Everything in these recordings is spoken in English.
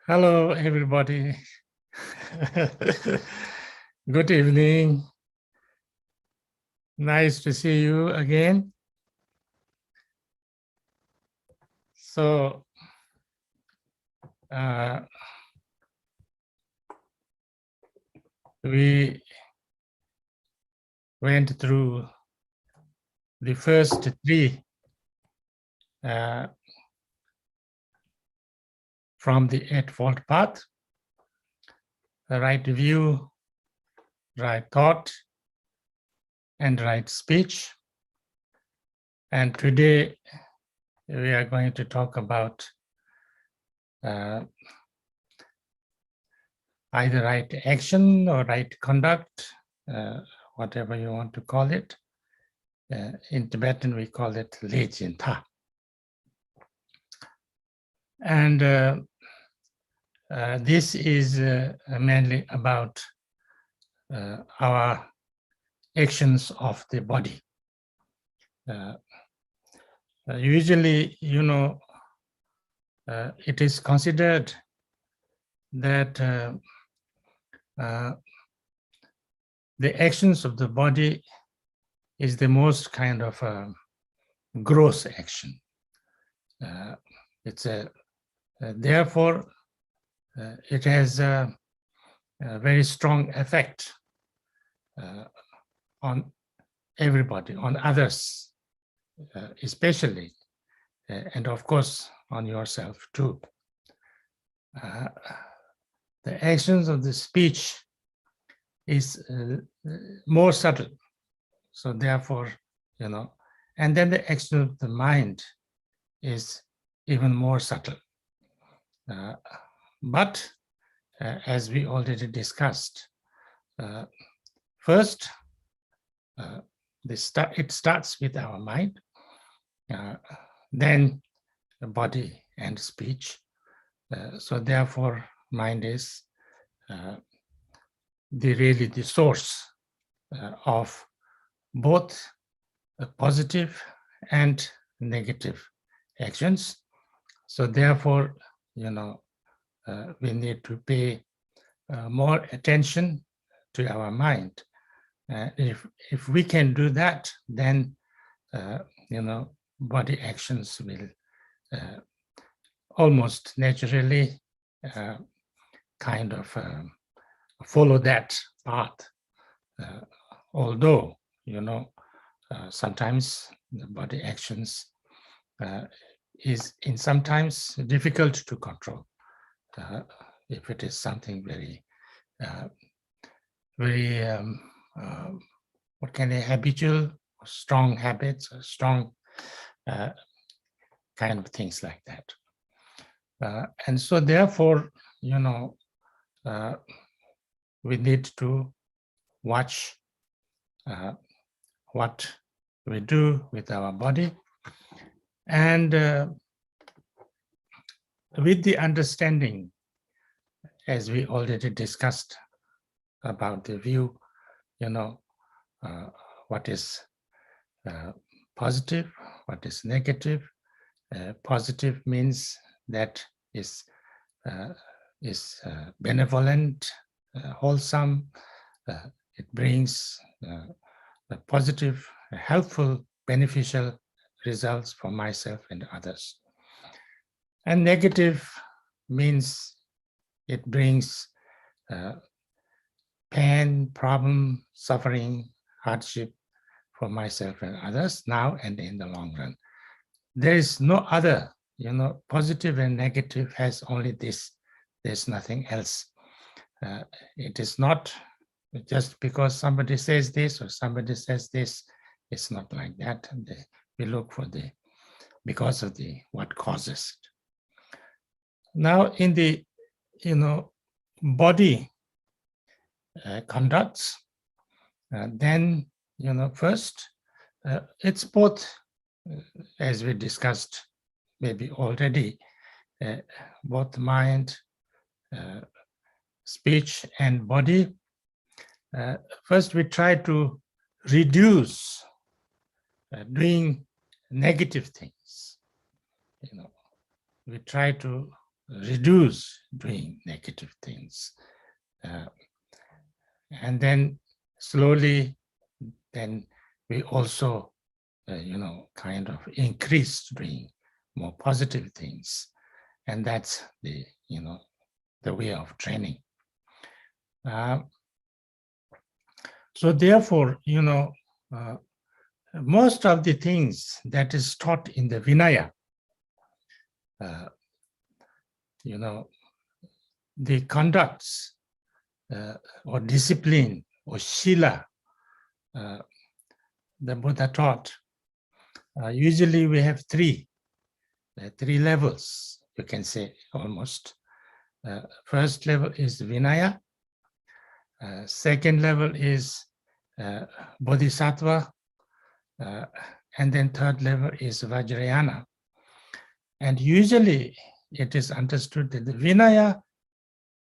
Hello, everybody. Good evening. Nice to see you again. So, we went through the first three from the Eightfold Path: the right view, right thought, and right speech. And today we are going to talk about either right action or right conduct, whatever you want to call it. In Tibetan, we call it Lejinta. And this is mainly about our actions of the body. Usually, it is considered that the actions of the body is the most kind of gross action. Therefore, it has a very strong effect on everybody, on others, especially, and of course on yourself too. The actions of the speech is more subtle. So therefore, and then the action of the mind is even more subtle. But as we already discussed, first, it starts with our mind, then the body and speech. So therefore, mind is really the source of both positive and negative actions. So therefore, we need to pay more attention to our mind. If we can do that, then body actions will almost naturally kind of follow that path. Although, sometimes the body actions is sometimes difficult to control. If it is something very, what kind of habitual, strong habits, strong kind of things like that. And so therefore, we need to watch what we do with our body, and with the understanding, as we already discussed about the view, what is positive, what is negative. Positive means that is benevolent, wholesome. It brings positive, helpful, beneficial results for myself and others. And negative means it brings pain, problem, suffering, hardship for myself and others now and in the long run. There is no other, positive and negative has only this. There's nothing else. It is not just because somebody says this or somebody says this. It's not like that. We look for because of what causes it. Now in the, body conducts, then, first, it's both, as we discussed maybe already, both mind, speech and body. First, we try to reduce doing negative things. We try to reduce doing negative things. And then slowly, then we also, kind of increase doing more positive things. And that's the, the way of training. So therefore, most of the things that is taught in the Vinaya, the conducts or discipline or Shila, the Buddha taught, usually we have three levels, you can say almost. First level is Vinaya. Second level is Bodhisattva. And then third level is Vajrayana. And usually it is understood that the Vinaya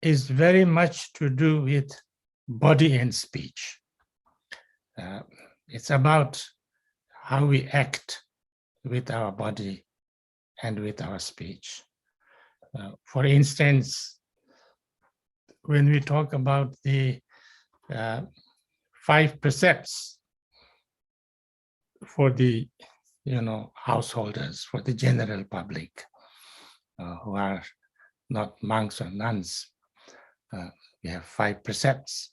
is very much to do with body and speech. It's about how we act with our body and with our speech. For instance, when we talk about the 5 precepts for the householders, for the general public who are not monks or nuns, we have 5 precepts.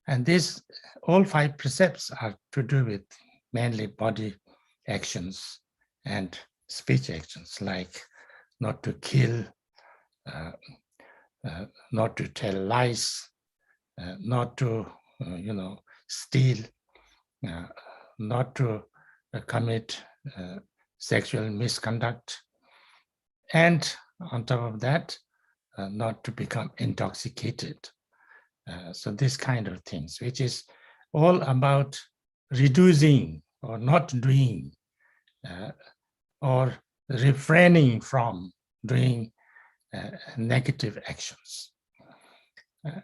And these, all 5 precepts are to do with mainly body actions and speech actions, like not to kill, not to tell lies, not to, steal, not to commit sexual misconduct, and on top of that, not to become intoxicated. So this kind of things, which is all about reducing or not doing or refraining from doing negative actions.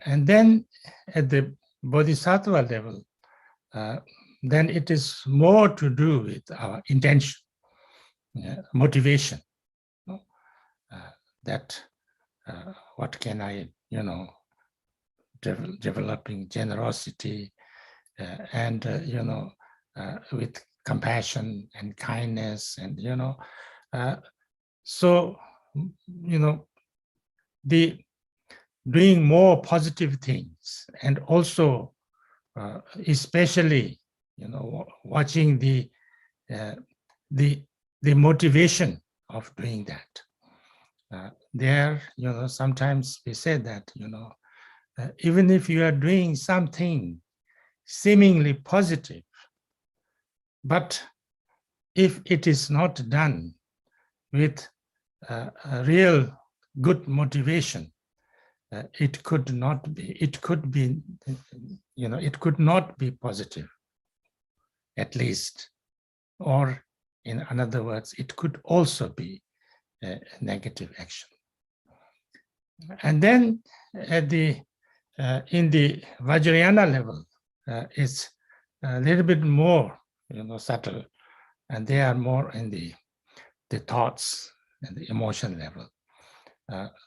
And then at the Bodhisattva level, then it is more to do with our intention, motivation. That what can I, developing generosity and, with compassion and kindness and, so, the doing more positive things and also especially, watching the motivation of doing that. There, sometimes we say that, even if you are doing something seemingly positive, but if it is not done with a real good motivation, it could not be, it could not be positive, at least, or in other words, it could also be a negative action. And then at the in the Vajrayana level, it's a little bit more, subtle, and they are more in the thoughts and the emotion level.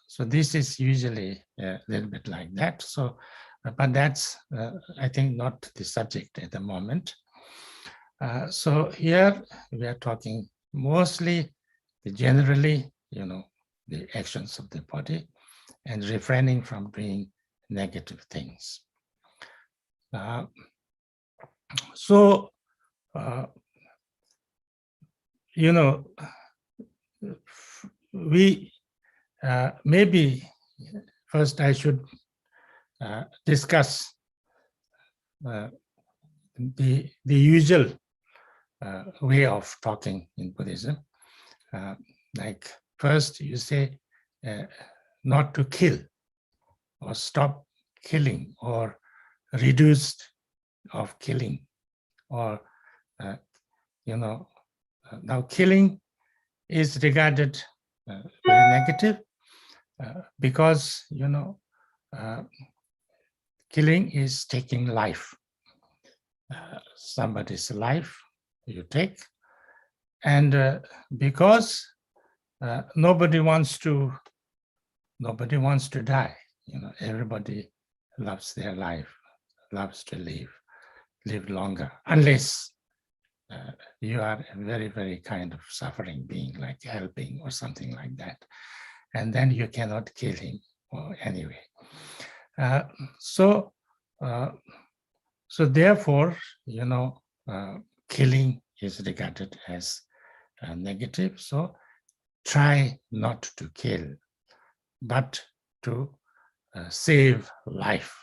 So this is usually a little bit like that. So, but that's, I think, not the subject at the moment. So here we are talking mostly, generally, the actions of the body and refraining from doing negative things. So, we maybe first I should discuss the usual way of talking in Buddhism. Like first you say not to kill or stop killing or reduced of killing, or now killing is regarded very negative because killing is taking life. Somebody's life you take, and because nobody wants to nobody wants to die. Everybody loves their life, loves to live longer, unless you are a very, very kind of suffering being, like helping or something like that. And then you cannot kill him anyway. So therefore, killing is regarded as negative. So try not to kill, but to save life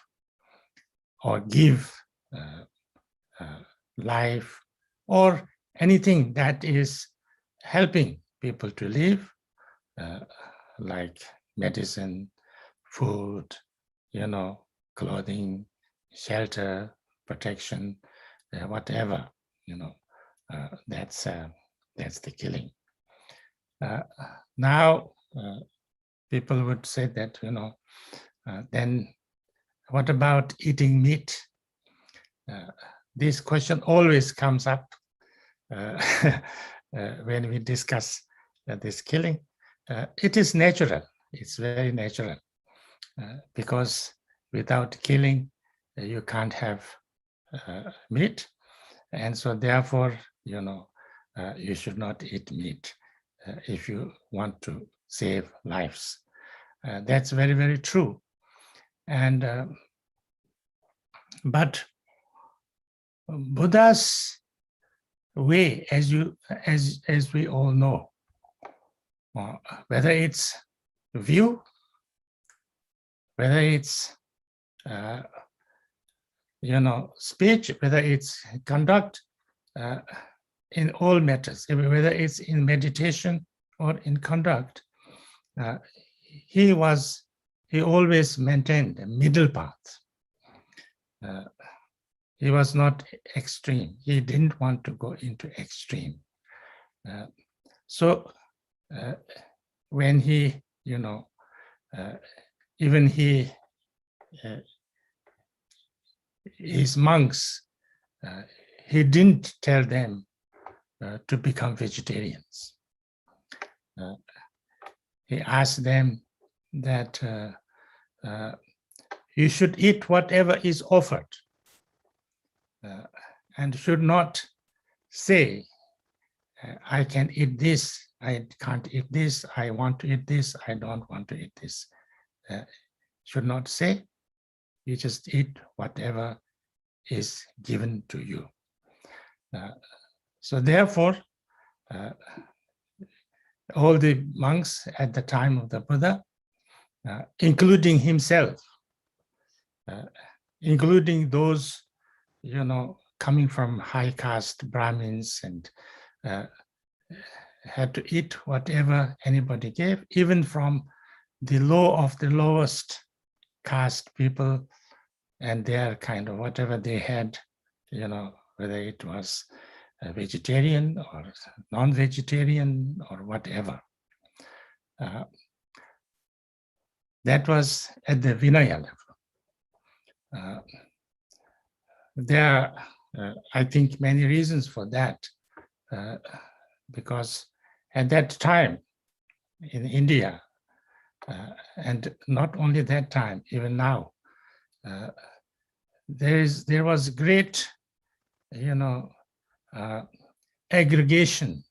or give life or anything that is helping people to live, like medicine, food, clothing, shelter, protection, whatever, that's the killing. Now, people would say that, then what about eating meat? This question always comes up when we discuss this killing. It is natural. It's very natural because without killing, you can't have meat. And so therefore, you should not eat meat if you want to save lives. That's very, very true. And but Buddha's way, as we all know, whether it's view, whether it's speech, whether it's conduct, in all matters, whether it's in meditation or in conduct, he always maintained a middle path. He was not extreme. He didn't want to go into extreme. So when he, even his monks, he didn't tell them to become vegetarians. He asked them that you should eat whatever is offered and should not say, I can eat this, I can't eat this, I want to eat this, I don't want to eat this. Should not say, you just eat whatever is given to you. So therefore, all the monks at the time of the Buddha, including himself, including those, coming from high caste Brahmins, and had to eat whatever anybody gave, even from the low of the lowest caste people, and their kind of whatever they had, whether it was a vegetarian or non-vegetarian or whatever. That was at the Vinaya level. There are, I think, many reasons for that, because at that time in India, and not only that time, even now, there was great, aggregation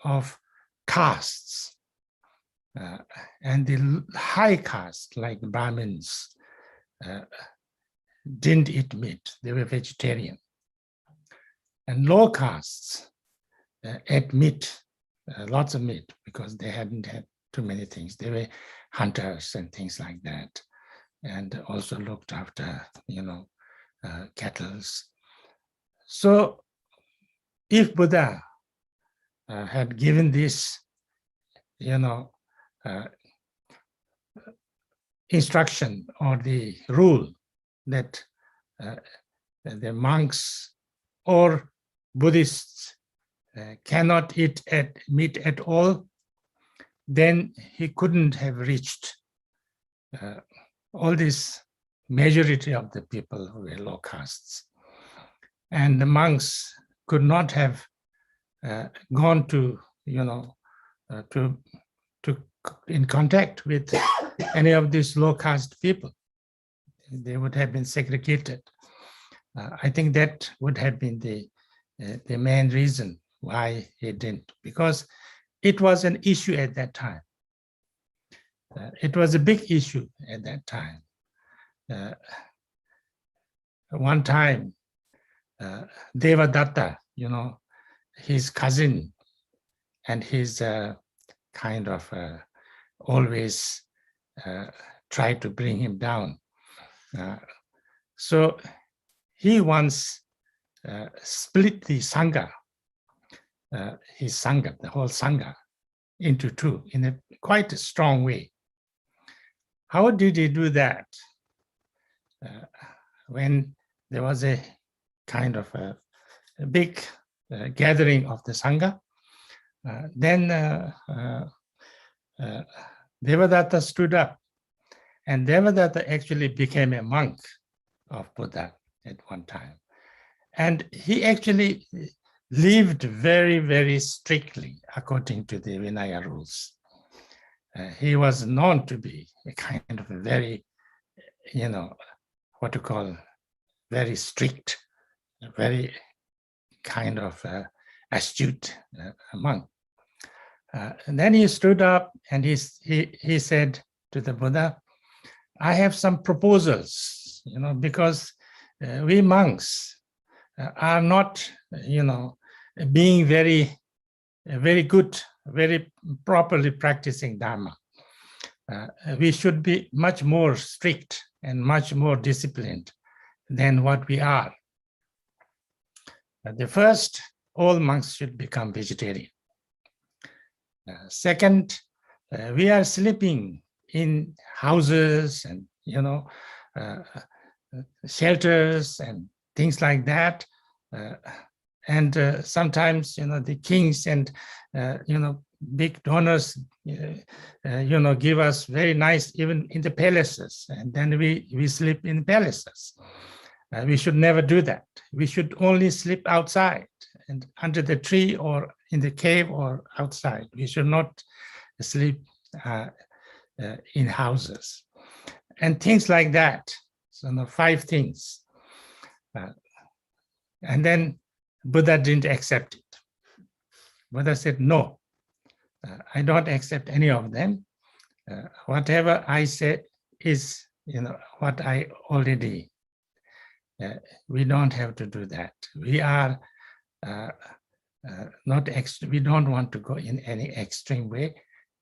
of castes, and the high caste, like Brahmins, didn't eat meat; they were vegetarian. And low castes ate meat, lots of meat, because they hadn't had too many things. They were hunters and things like that, and also looked after, cattle. So if Buddha had given this, instruction or the rule that the monks or Buddhists cannot eat meat at all, then he couldn't have reached all this majority of the people who were low castes. And the monks could not have gone to, in contact with any of these low caste people. They would have been segregated. I think that would have been the main reason why he didn't, because it was an issue at that time. It was a big issue at that time. One time, Devadatta, his cousin, and his kind of always tried to bring him down. So he once split the Sangha, his Sangha, the whole Sangha, into two in a quite a strong way. How did he do that? When there was a kind of a big gathering of the Sangha, then Devadatta stood up, and Devadatta actually became a monk of Buddha at one time. And he actually lived very, very strictly according to the Vinaya rules. He was known to be a kind of a very, what to call, very strict, very kind of astute monk. And then he stood up and he said to the Buddha, I have some proposals, because we monks are not, being very, very good, very properly practicing Dharma. We should be much more strict and much more disciplined than what we are. The first, all monks should become vegetarian. Second, we are sleeping in houses and, shelters and things like that. And sometimes, the kings and, big donors, give us very nice, even in the palaces. And then we sleep in palaces. We should never do that. We should only sleep outside and under the tree or in the cave or outside. We should not sleep in houses and things like that. So 5 things. And then Buddha didn't accept it. Buddha said, no, I don't accept any of them. Whatever I say is, what I already, we don't have to do that. We are we don't want to go in any extreme way.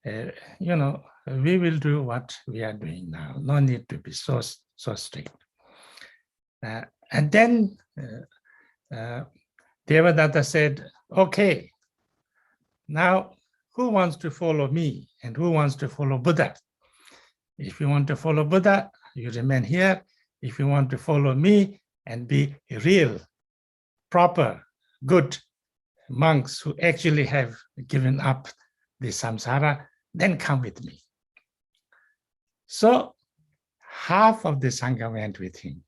We will do what we are doing now. No need to be so strict. And then Devadatta said, okay, now who wants to follow me and who wants to follow Buddha? If you want to follow Buddha, you remain here. If you want to follow me and be real, proper, good monks who actually have given up the samsara, then come with me. So half of the Sangha went with him.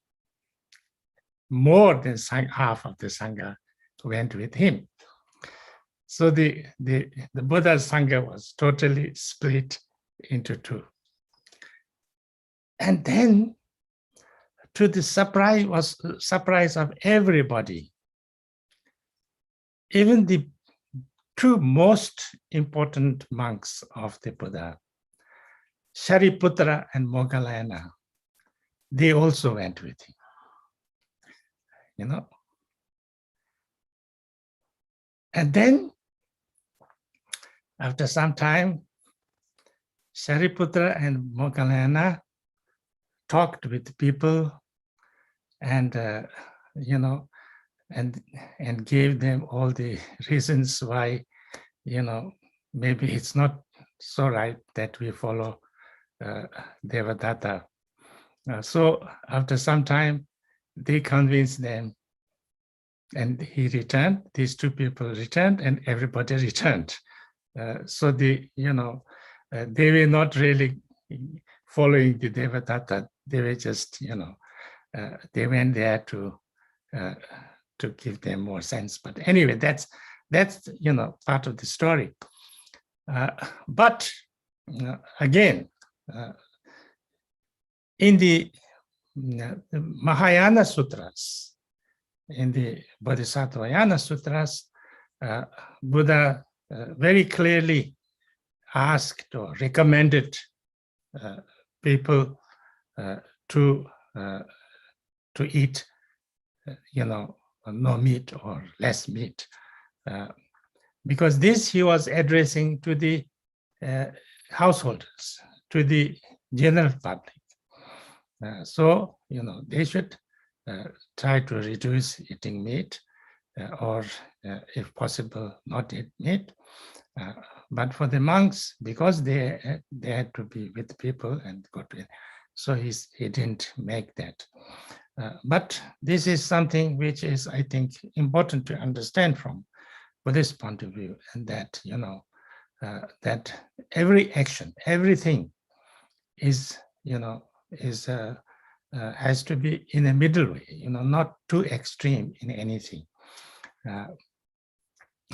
More than half of the Sangha went with him. So the Buddha's Sangha was totally split into 2. And then, to the surprise of everybody, even the 2 most important monks of the Buddha, Shariputra and Moggallana, they also went with him. And then, after some time, Shariputra and Moggallana talked with people and, and gave them all the reasons why, maybe it's not so right that we follow Devadatta. So after some time, they convinced them and he returned, these 2 people returned and everybody returned. So they were not really following the Devadatta. They were just, they went there to give them more sense. But anyway, that's part of the story. But again, in the Mahayana Sutras, in the Bodhisattvayana Sutras, Buddha very clearly asked or recommended people to eat, no meat or less meat, because this he was addressing to the householders, to the general public. So, they should try to reduce eating meat, or if possible, not eat meat. But for the monks, because they had to be with people and go to, so he didn't make that. But this is something which is, I think, important to understand from Buddhist point of view, and that that every action, everything is has to be in a middle way, not too extreme in anything.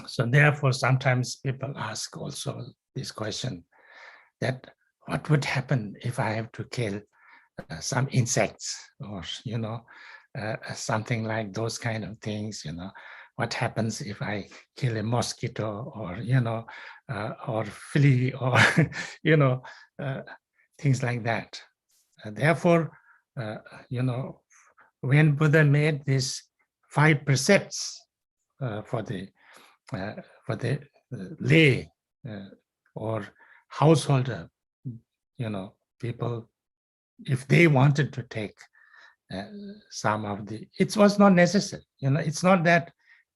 So therefore, sometimes people ask also this question, that what would happen if I have to kill some insects, or something like those kind of things? What happens if I kill a mosquito, or flea, or things like that. Therefore, when Buddha made these 5 precepts for the lay or householder, people, if they wanted to take some of the, it was not necessary. It's not that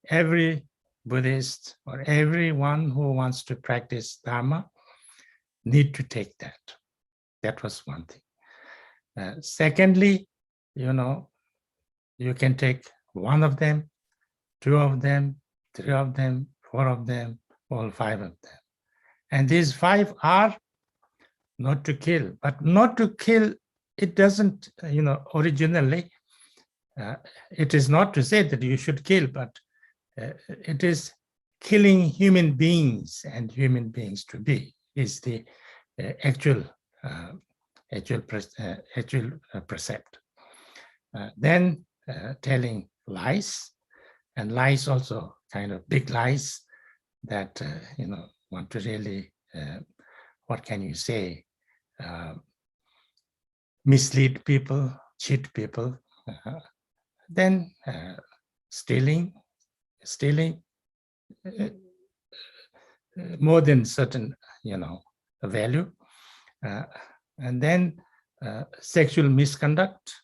every Buddhist or everyone who wants to practice Dharma need to take that. That was one thing. Secondly, you can take 1 of them, 2 of them, 3 of them, 4 of them, all 5 of them. And these 5 are not to kill, but not to kill, it doesn't, originally, it is not to say that you should kill, but it is killing human beings, and human beings to be is the actual precept. Then telling lies, and lies also kind of big lies that want to really, what can you say, mislead people, cheat people. Then stealing more than certain value, and then sexual misconduct,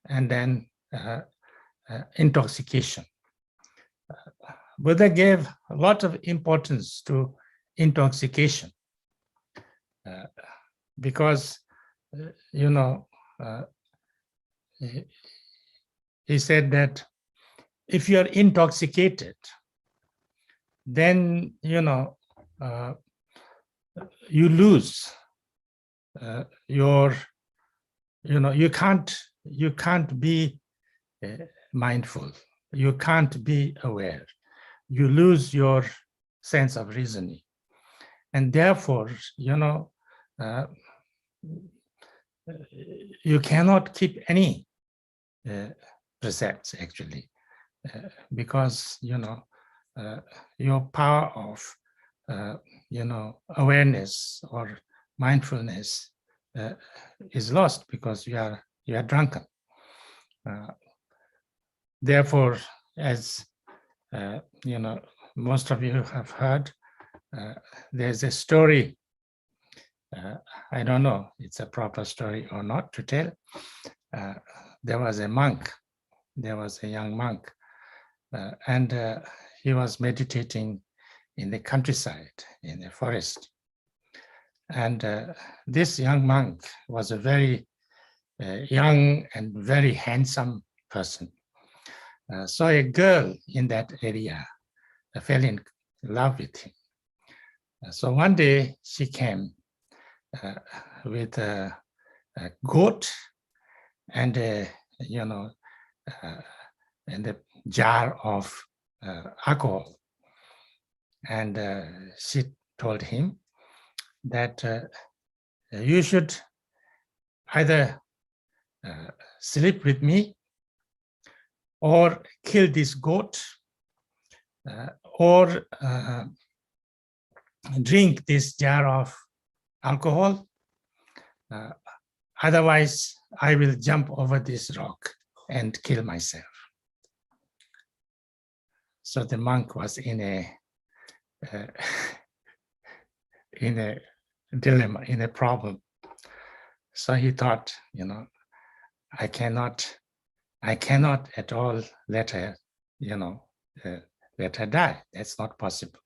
and then intoxication. Buddha gave a lot of importance to intoxication, because he said that if you are intoxicated, then you lose your, you can't be mindful, you can't be aware, you lose your sense of reasoning, and therefore you cannot keep any precepts actually, because your power of awareness or mindfulness is lost, because you are drunken. Therefore, as most of you have heard, there's a story. I don't know it's a proper story or not to tell. There was a monk, there was a young monk, and he was meditating in the countryside, in the forest. And this young monk was a very young and very handsome person. So a girl in that area fell in love with him. So one day she came with a goat and and a jar of alcohol, and she told him that you should either sleep with me, or kill this goat, or drink this jar of alcohol. Otherwise, I will jump over this rock and kill myself. So the monk was in a dilemma, in a problem. So he thought, I cannot at all let her, let her die. That's not possible.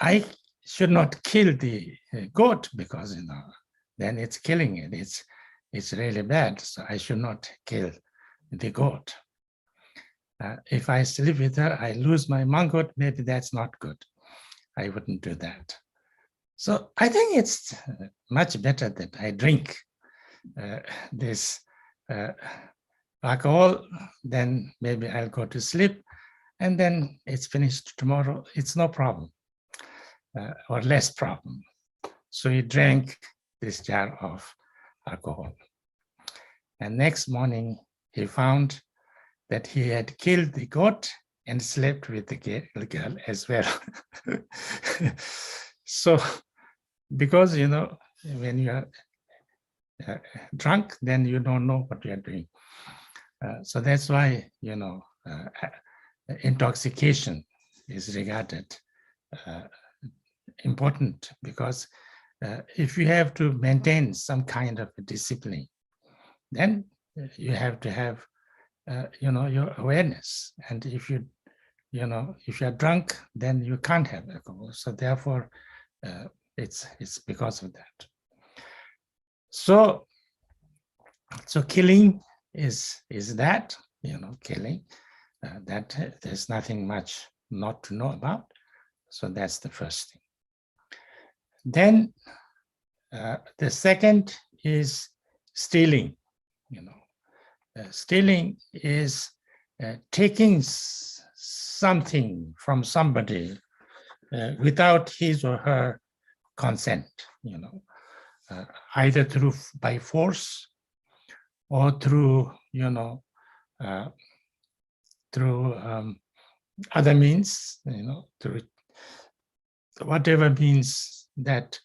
I should not kill the goat because, then it's killing it. It's really bad. So I should not kill the goat. If I sleep with her, I lose my monkhood. Maybe that's not good. I wouldn't do that. So I think it's much better that I drink this alcohol, then maybe I'll go to sleep, and then it's finished tomorrow. It's no problem, or less problem. So he drank this jar of alcohol. And next morning, he found that he had killed the goat and slept with the girl as well. So, because, when you are drunk, then you don't know what you are doing. So that's why, intoxication is regarded important, because if you have to maintain some kind of a discipline, then you have to have, your awareness. And if you are drunk, then you can't have alcohol. So therefore, it's because of that. So killing is that, killing, that there's nothing much not to know about. So that's the first thing. Then the second is stealing. Stealing is taking something from somebody without his or her consent, either by force or through, through other means, through whatever means that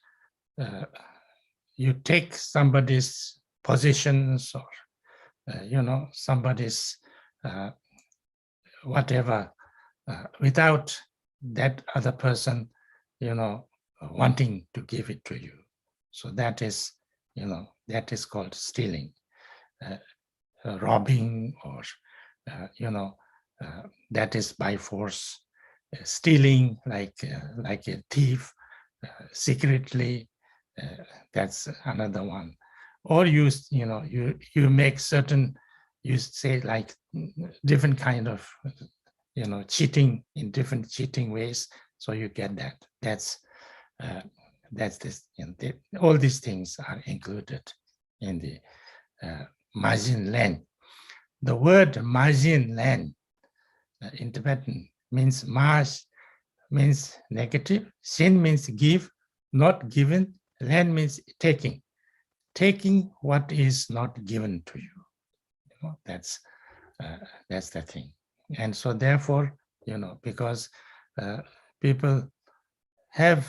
you take somebody's possessions or, somebody's whatever, without that other person, wanting to give it to you. So that is, that is called stealing, robbing, or, that is by force. Stealing, like a thief, secretly, that's another one. Or you make certain, you say like different kind of, cheating in different cheating ways. So you get that. That's this. All these things are included in the Majin Len. The word Majin Len in Tibetan means Maj means negative, Sin means give, not given, Len means taking. Taking what is not given to you. That's the thing. And so therefore, because people have,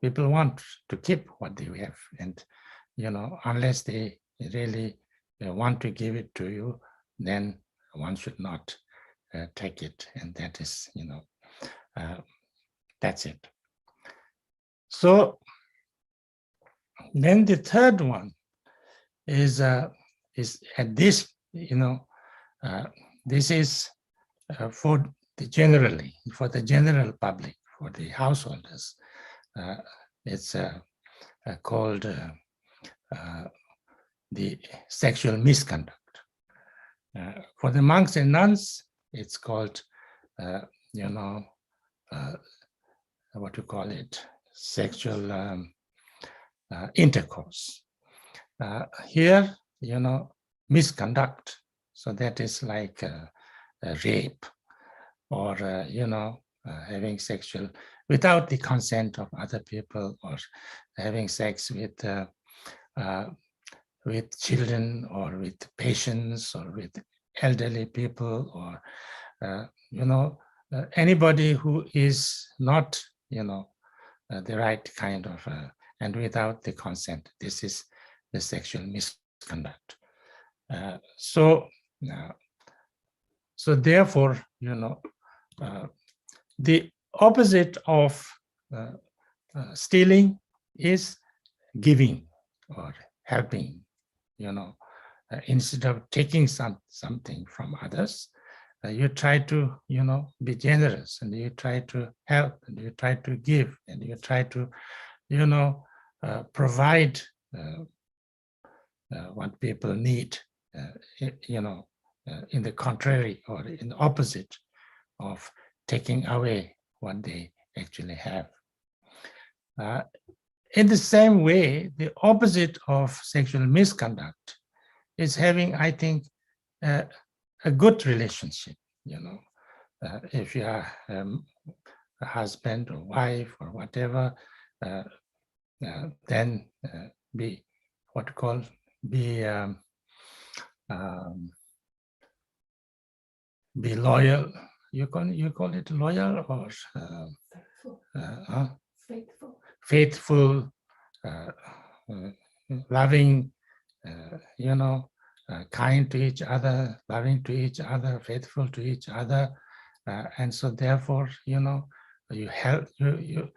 people want to keep what they have, and unless they really want to give it to you, then one should not take it, and that is, that's it. So then the third one is at this, this is for the general public, for the householders. It's called the sexual misconduct. For the monks and nuns, it's called, what you call it, sexual intercourse. Here, misconduct. So that is like a rape, or having sexual without the consent of other people, or having sex with children, or with patients, or with elderly people, or anybody who is not the right kind of and without the consent. This is the sexual misconduct. So therefore, the opposite of stealing is giving or helping. Instead of taking something from others, you try to be generous, and you try to help, and you try to give, and you try to provide what people need, in the contrary, or in the opposite of taking away what they actually have. In the same way, the opposite of sexual misconduct is having, I think, a good relationship. If you are a husband or wife or whatever, then be what call be loyal. You call it loyal, or faithful, loving, kind to each other, loving to each other, faithful to each other, and so therefore, you help, you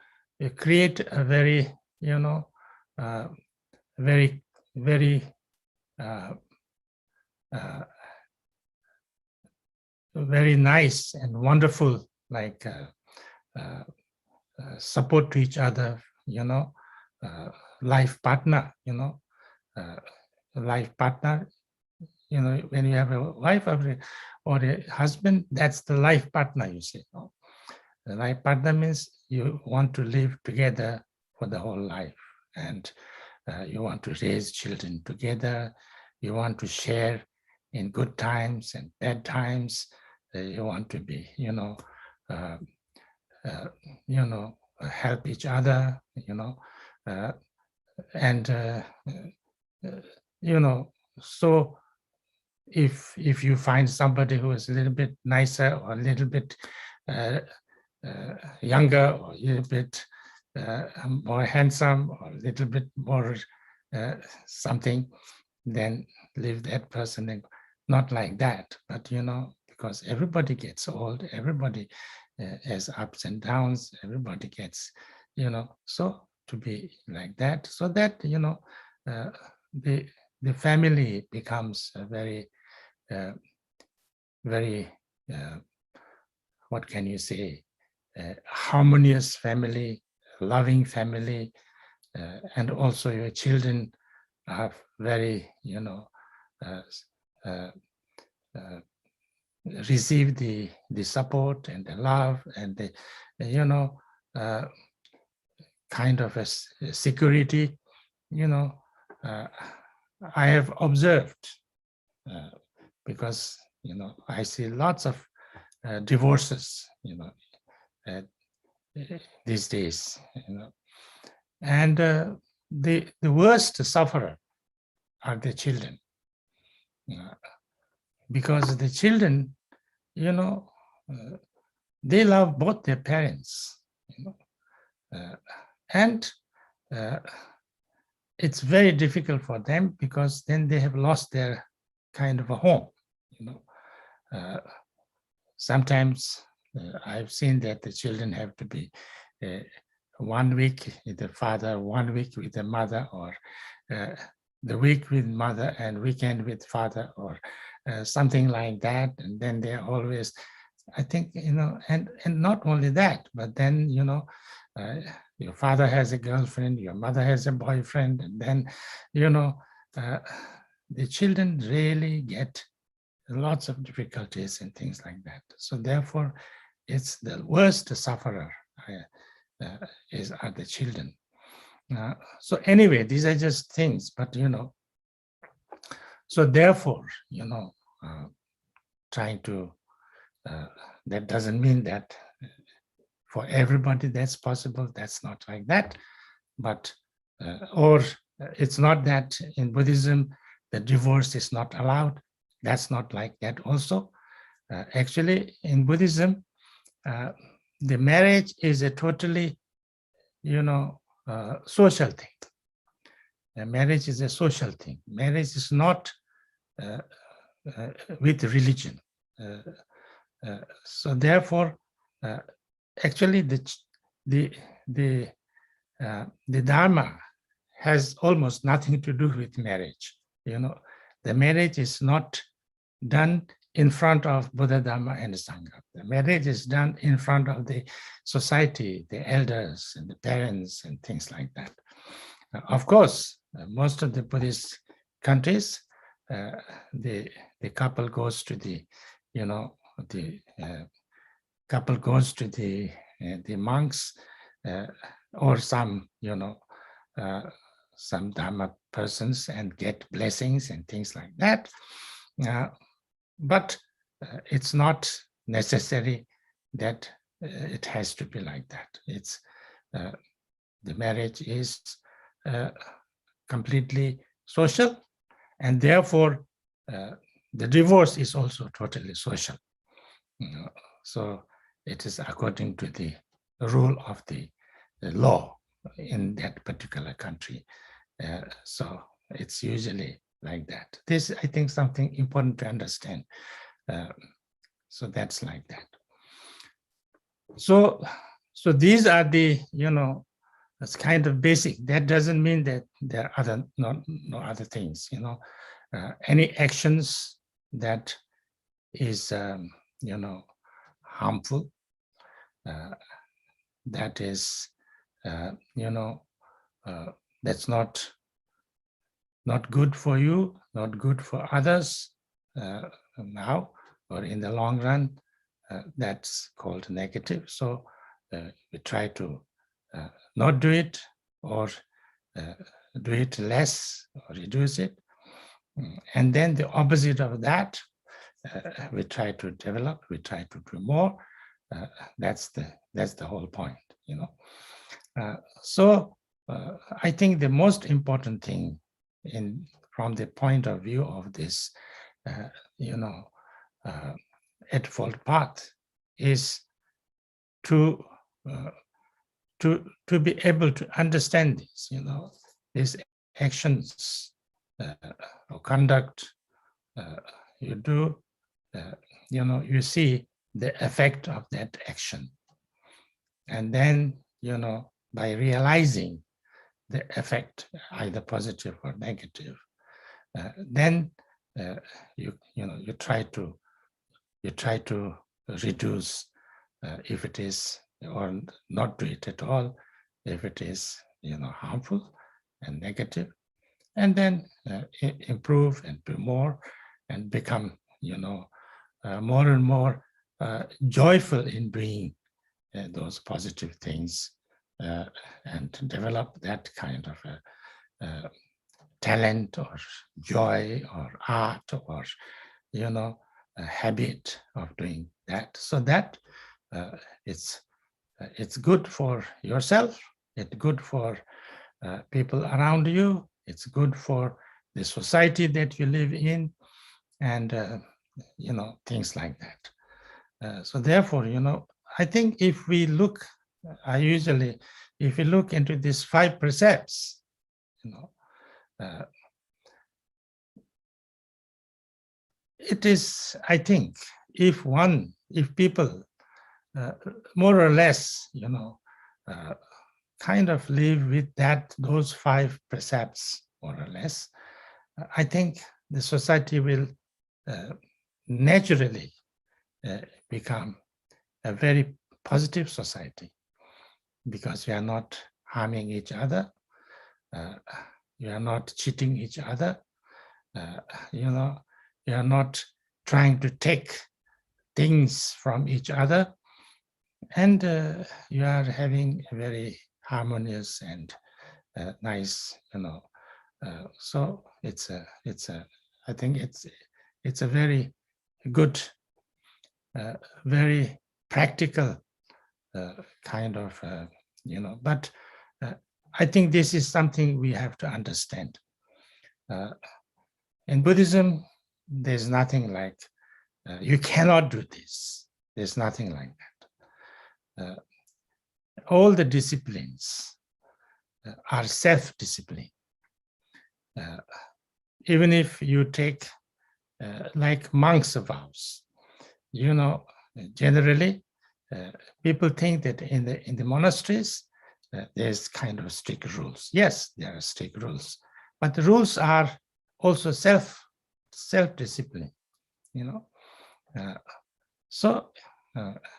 create a very, very, very very nice and wonderful, like support to each other, life partner, life partner. When you have a wife or a husband, that's the life partner, you say. No? The life partner means you want to live together for the whole life, and you want to raise children together. You want to share in good times and bad times. You want to be, help each other, and so if you find somebody who is a little bit nicer, or a little bit younger, or a little bit more handsome, or a little bit more something, then leave that person. And not like that, but because everybody gets old, everybody has ups and downs, everybody gets, so to be like that, so that the family becomes a very very what can you say, harmonious family, loving family, and also your children are very receive the support and the love and the kind of a security. I have observed, because I see lots of divorces these days, and the worst sufferer are the children, because the children, they love both their parents, and it's very difficult for them, because then they have lost their kind of a home. Sometimes I've seen that the children have to be 1 week with the father, 1 week with the mother, or the week with mother and weekend with father, or something like that. And then they're always, I think, and not only that, but then, your father has a girlfriend, your mother has a boyfriend, and then, the children really get lots of difficulties and things like that. So therefore, it's the worst sufferer are the children. So anyway, these are just things, but so therefore, trying to, that doesn't mean that for everybody that's possible. That's not like that. But, or it's not that in Buddhism, the divorce is not allowed. That's not like that also. Actually, in Buddhism, the marriage is a totally, social thing. Marriage is a social thing. Marriage is not with religion. So therefore, actually, the Dharma has almost nothing to do with marriage. The marriage is not done in front of Buddha, Dharma, and Sangha. The marriage is done in front of the society, the elders, and the parents, and things like that. Of course, most of the Buddhist countries, the couple goes to the, the couple goes to the monks or some, some Dharma persons and get blessings and things like that. But it's not necessary that it has to be like that. It's the marriage is completely social, and therefore the divorce is also totally social. So it is according to the rule of the law in that particular country. So it's usually like that. This, I think, something important to understand. So that's like that. So these are the, it's kind of basic. That doesn't mean that there are other no other things. Any actions that is harmful, that is that's not good for you, not good for others now or in the long run, that's called negative. So we try to not do it, or do it less or reduce it. And then the opposite of that, we try to develop, we try to do more. That's the whole point, So I think the most important thing from the point of view of this, Eightfold Path is to be able to understand this, these actions or conduct you do, you see the effect of that action. And then, by realizing the effect, either positive or negative, then you try to reduce if it is, or not do it at all if it is harmful and negative, and then improve and do more and become more and more joyful in doing those positive things, and develop that kind of talent or joy or art or a habit of doing that, so that it's good for yourself, it's good for people around you, it's good for the society that you live in, and things like that. So therefore, I think if we look, if we look into these 5 precepts, it is, I think, if people more or less, kind of live with those 5 precepts, more or less, I think the society will naturally become a very positive society, because we are not harming each other, we are not cheating each other, we are not trying to take things from each other, and you are having a very harmonious and nice, so I think it's a very good, very practical kind of, but I think this is something we have to understand. In Buddhism, there's nothing like, you cannot do this. There's nothing like that. All the disciplines are self-discipline. Even if you take like monks' vows, generally people think that in the monasteries there's kind of strict rules. Yes, there are strict rules, but the rules are also self-discipline. So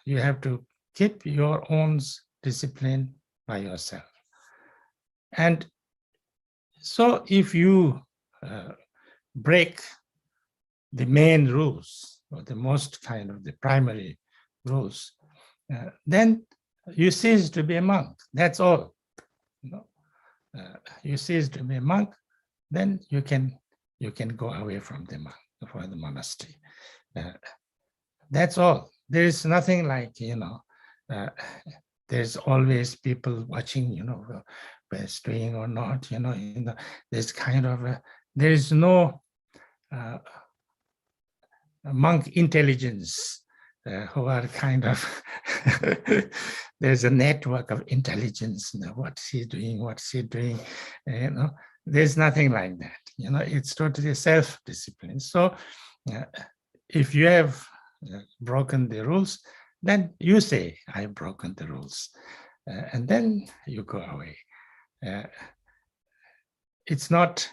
you have to keep your own discipline by yourself. And so if you break the main rules, or the most kind of the primary rules, then you cease to be a monk. That's all. You cease to be a monk, then you can go away from the monastery. That's all. There is nothing like, there's always people watching, whether it's doing or not, there's kind of there is no monk intelligence who are kind of, there's a network of intelligence, what's he doing, there's nothing like that. It's totally self-discipline. So if you have broken the rules, then you say, I've broken the rules, and then you go away. It's not,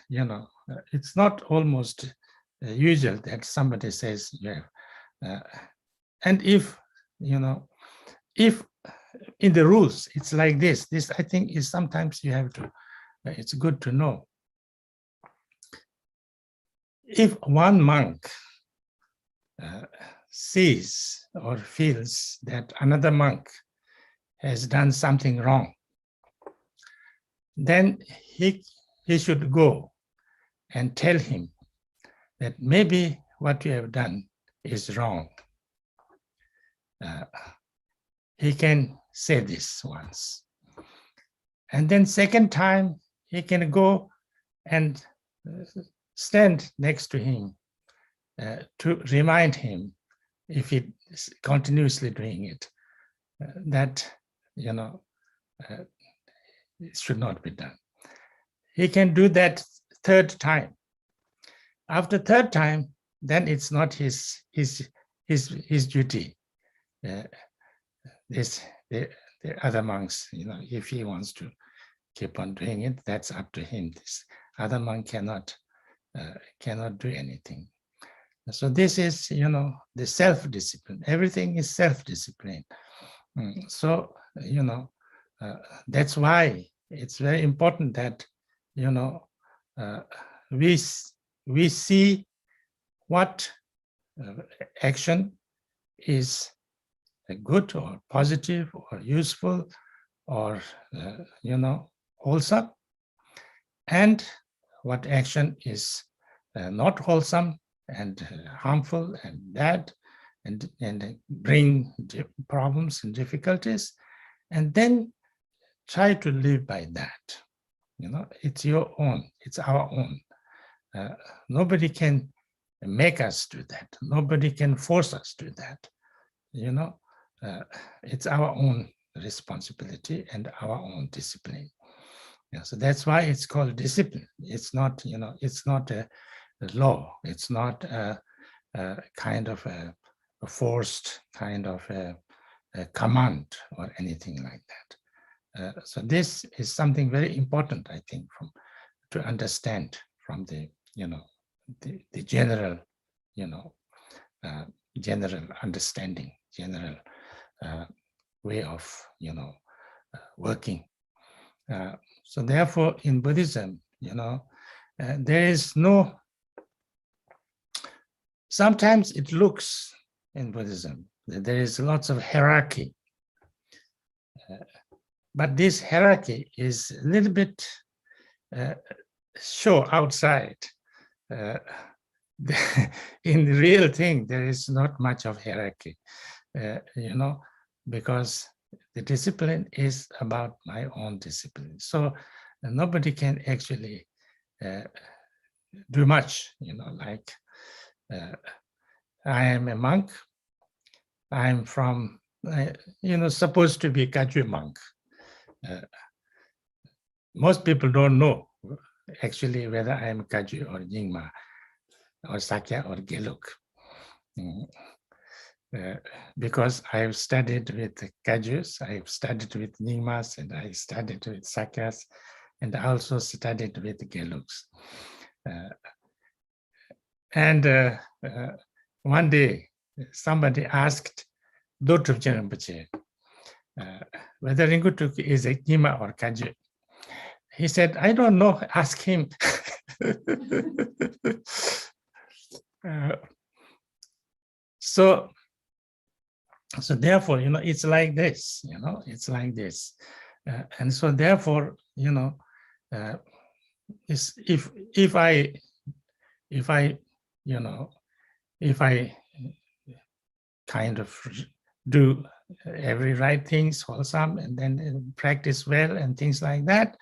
it's not almost usual that somebody says, and if if in the rules it's like this I think is sometimes you have to, it's good to know. If one monk sees or feels that another monk has done something wrong, then he should go and tell him that maybe what you have done is wrong. He can say this once. And then second time, he can go and stand next to him to remind him, if he is continuously doing it, that, it should not be done. He can do that third time. After third time, then it's not his duty. The other monks, if he wants to keep on doing it, that's up to him. This other monk cannot do anything. So this is, the self-discipline. Everything is self-discipline. So, that's why it's very important that, we see what action is good or positive or useful or, wholesome, and what action is not wholesome and harmful and bad and bring problems and difficulties, and then try to live by that. It's your own, it's our own. Nobody can make us do that. Nobody can force us to do that. It's our own responsibility and our own discipline. So that's why it's called discipline. It's not, it's not a law. It's not a kind of a forced kind of a command or anything like that. So this is something very important, I think, to understand from the, the general, general understanding, general way of, working. So therefore, in Buddhism, there is no, sometimes it looks in Buddhism that there is lots of hierarchy. But this hierarchy is a little bit show outside. In the real thing, there is not much of hierarchy, because the discipline is about my own discipline. So nobody can actually do much, like I am a monk. I'm from, supposed to be Kagyu monk. Most people don't know actually whether I am Kagyu or Nyingma or Sakya or Geluk. Because I've studied with Kagyus, I've studied with Nyingmas, and I studied with Sakyas, and I also studied with Geluks. One day, somebody asked Dotrup Rinpoche whether Ringu Tulku is a Nyingma or Kagyu. He said, I don't know, ask him. So therefore, it's like this, it's like this. And so therefore, if I kind of do every right things, wholesome, and then practice well and things like that,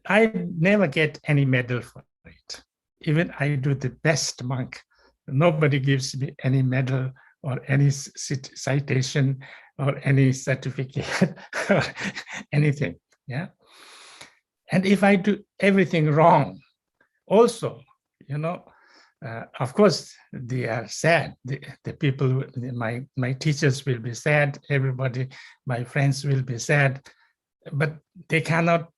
I never get any medal for it. Even I do the best monk, nobody gives me any medal or any citation or any certificate or anything. Yeah. And if I do everything wrong, also, of course, they are sad. The people, my teachers will be sad. Everybody, my friends will be sad, but they cannot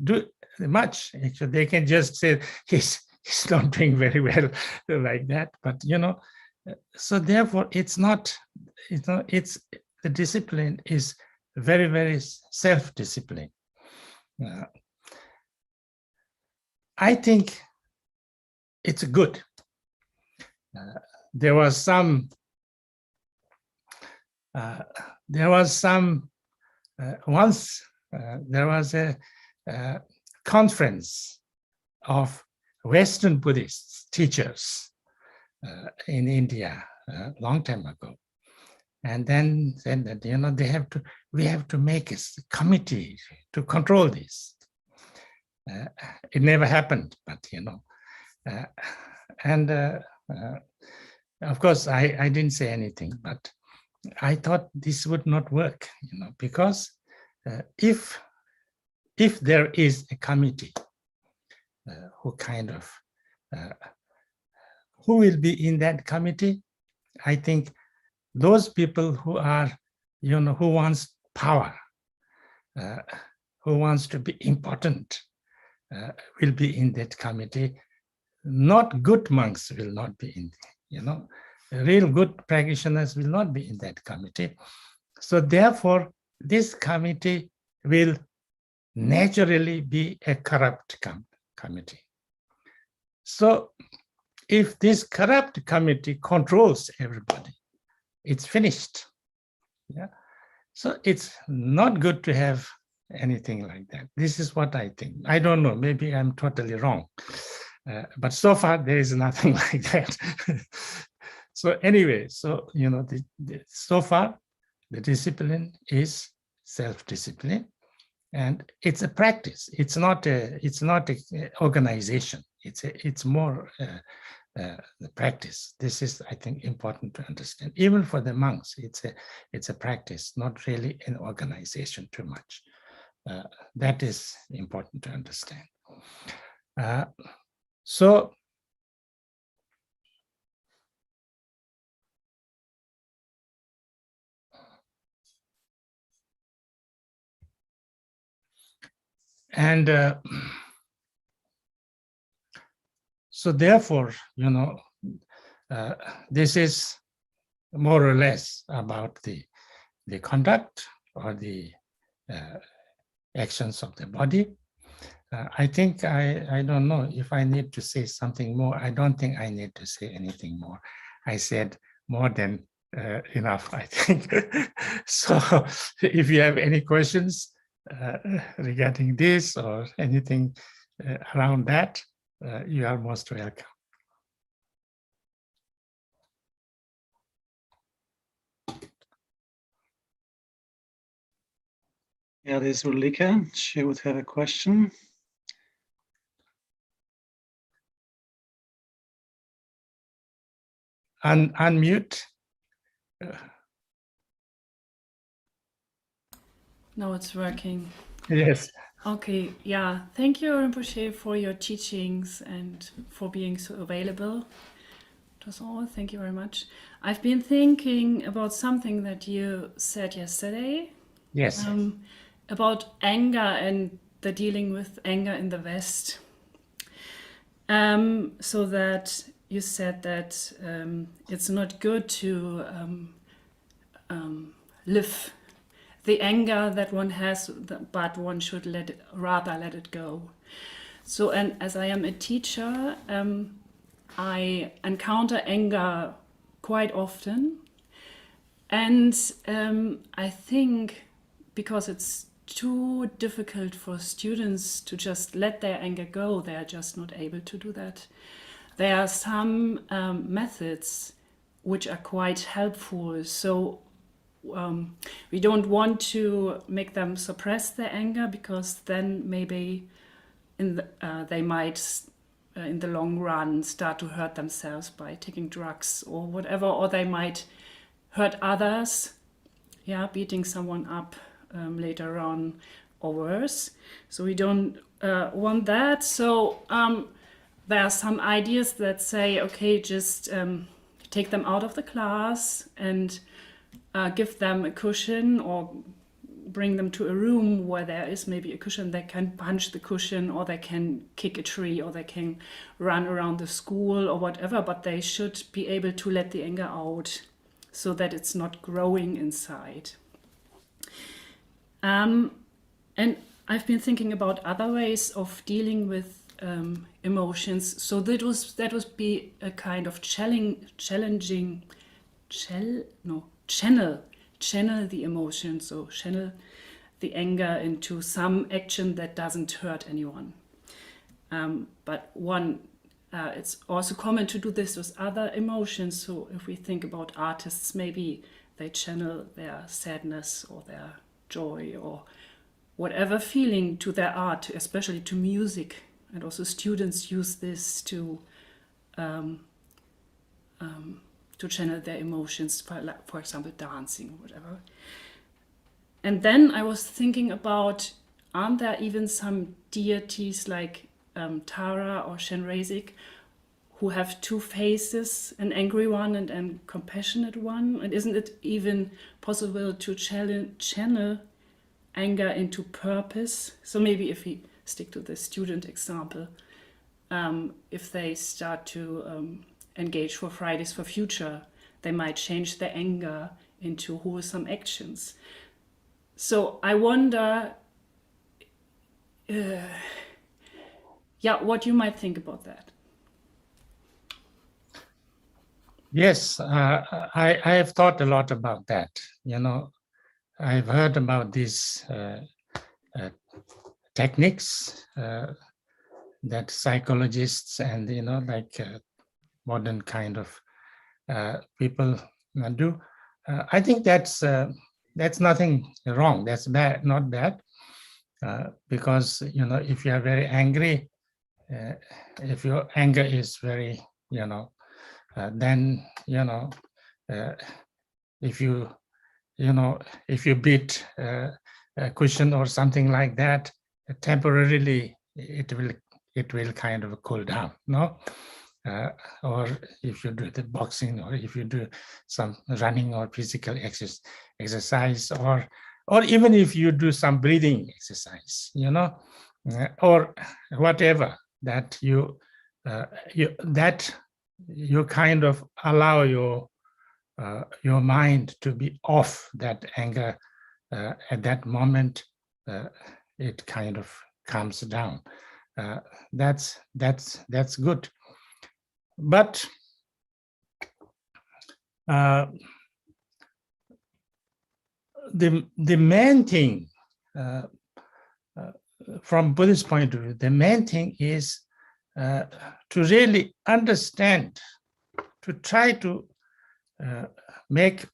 do much. Actually, they can just say he's not doing very well like that. But so therefore, it's not. It's the discipline is very, very self-discipline. I think it's good. There was some once there was a conference of Western Buddhist teachers in India a long time ago, and then said that we have to make a committee to control this. It never happened, but of course I didn't say anything, but I thought this would not work, because if there is a committee who will be in that committee, I think those people who are, who wants power, who wants to be important, will be in that committee. Not good monks will not be in, real good practitioners will not be in that committee. So therefore, this committee will naturally be a corrupt committee. So if this corrupt committee controls everybody, it's finished. Yeah. So it's not good to have anything like that. This is what I think. I don't know, maybe I'm totally wrong. But so far there is nothing like that. So anyway, so so far the discipline is self-discipline, and it's a practice. It's not a organization. It's more the practice. This is, I think, important to understand. Even for the monks, it's a practice, not really an organization too much. That is important to understand. So therefore, this is more or less about the conduct or the actions of the body. I think I don't know if I need to say something more. I don't think I need to say anything more. I said more than enough, I think. So if you have any questions regarding this or anything around that, you are most welcome. Yeah, there's Ulrika. She would have a question. Unmute. Now it's working. Yes. Okay, yeah. Thank you, Rinpoche, for your teachings and for being so available. That was all. Thank you very much. I've been thinking about something that you said yesterday. Yes. About anger and the dealing with anger in the West. So that you said that it's not good to live the anger that one has, but one should rather let it go. So, and as I am a teacher, I encounter anger quite often. And I think because it's too difficult for students to just let their anger go, they are just not able to do that. There are some methods which are quite helpful. So we don't want to make them suppress their anger, because then maybe they might in the long run start to hurt themselves by taking drugs or whatever, or they might hurt others, beating someone up later on or worse. So we don't want that. So there are some ideas that say, okay, just take them out of the class and give them a cushion, or bring them to a room where there is maybe a cushion. They can punch the cushion, or they can kick a tree, or they can run around the school or whatever, but they should be able to let the anger out so that it's not growing inside. And I've been thinking about other ways of dealing with emotions. So that would be a kind of channel the emotion, so channel the anger into some action that doesn't hurt anyone. But it's also common to do this with other emotions. So if we think about artists, maybe they channel their sadness or their joy or whatever feeling to their art, especially to music. And also students use this to channel their emotions, for example, dancing or whatever. And then I was thinking about, aren't there even some deities like Tara or Shenrezik who have two faces, an angry one and a compassionate one? And isn't it even possible to channel anger into purpose? So maybe if we stick to the student example, if they start to engage for Fridays for Future, they might change their anger into wholesome actions. So I wonder, what you might think about that. Yes, I have thought a lot about that. I've heard about these techniques that psychologists and modern kind of people do. I think that's nothing wrong. That's bad, not bad, because if you are very angry, if your anger is very then if you beat a cushion or something like that, temporarily it will kind of cool down, no? Or if you do the boxing, or if you do some running or physical exercise, or even if you do some breathing exercise, or whatever, that you kind of allow your mind to be off that anger at that moment. It kind of calms down. That's good. But the main thing, from Buddhist point of view, the main thing is to really understand, to try to make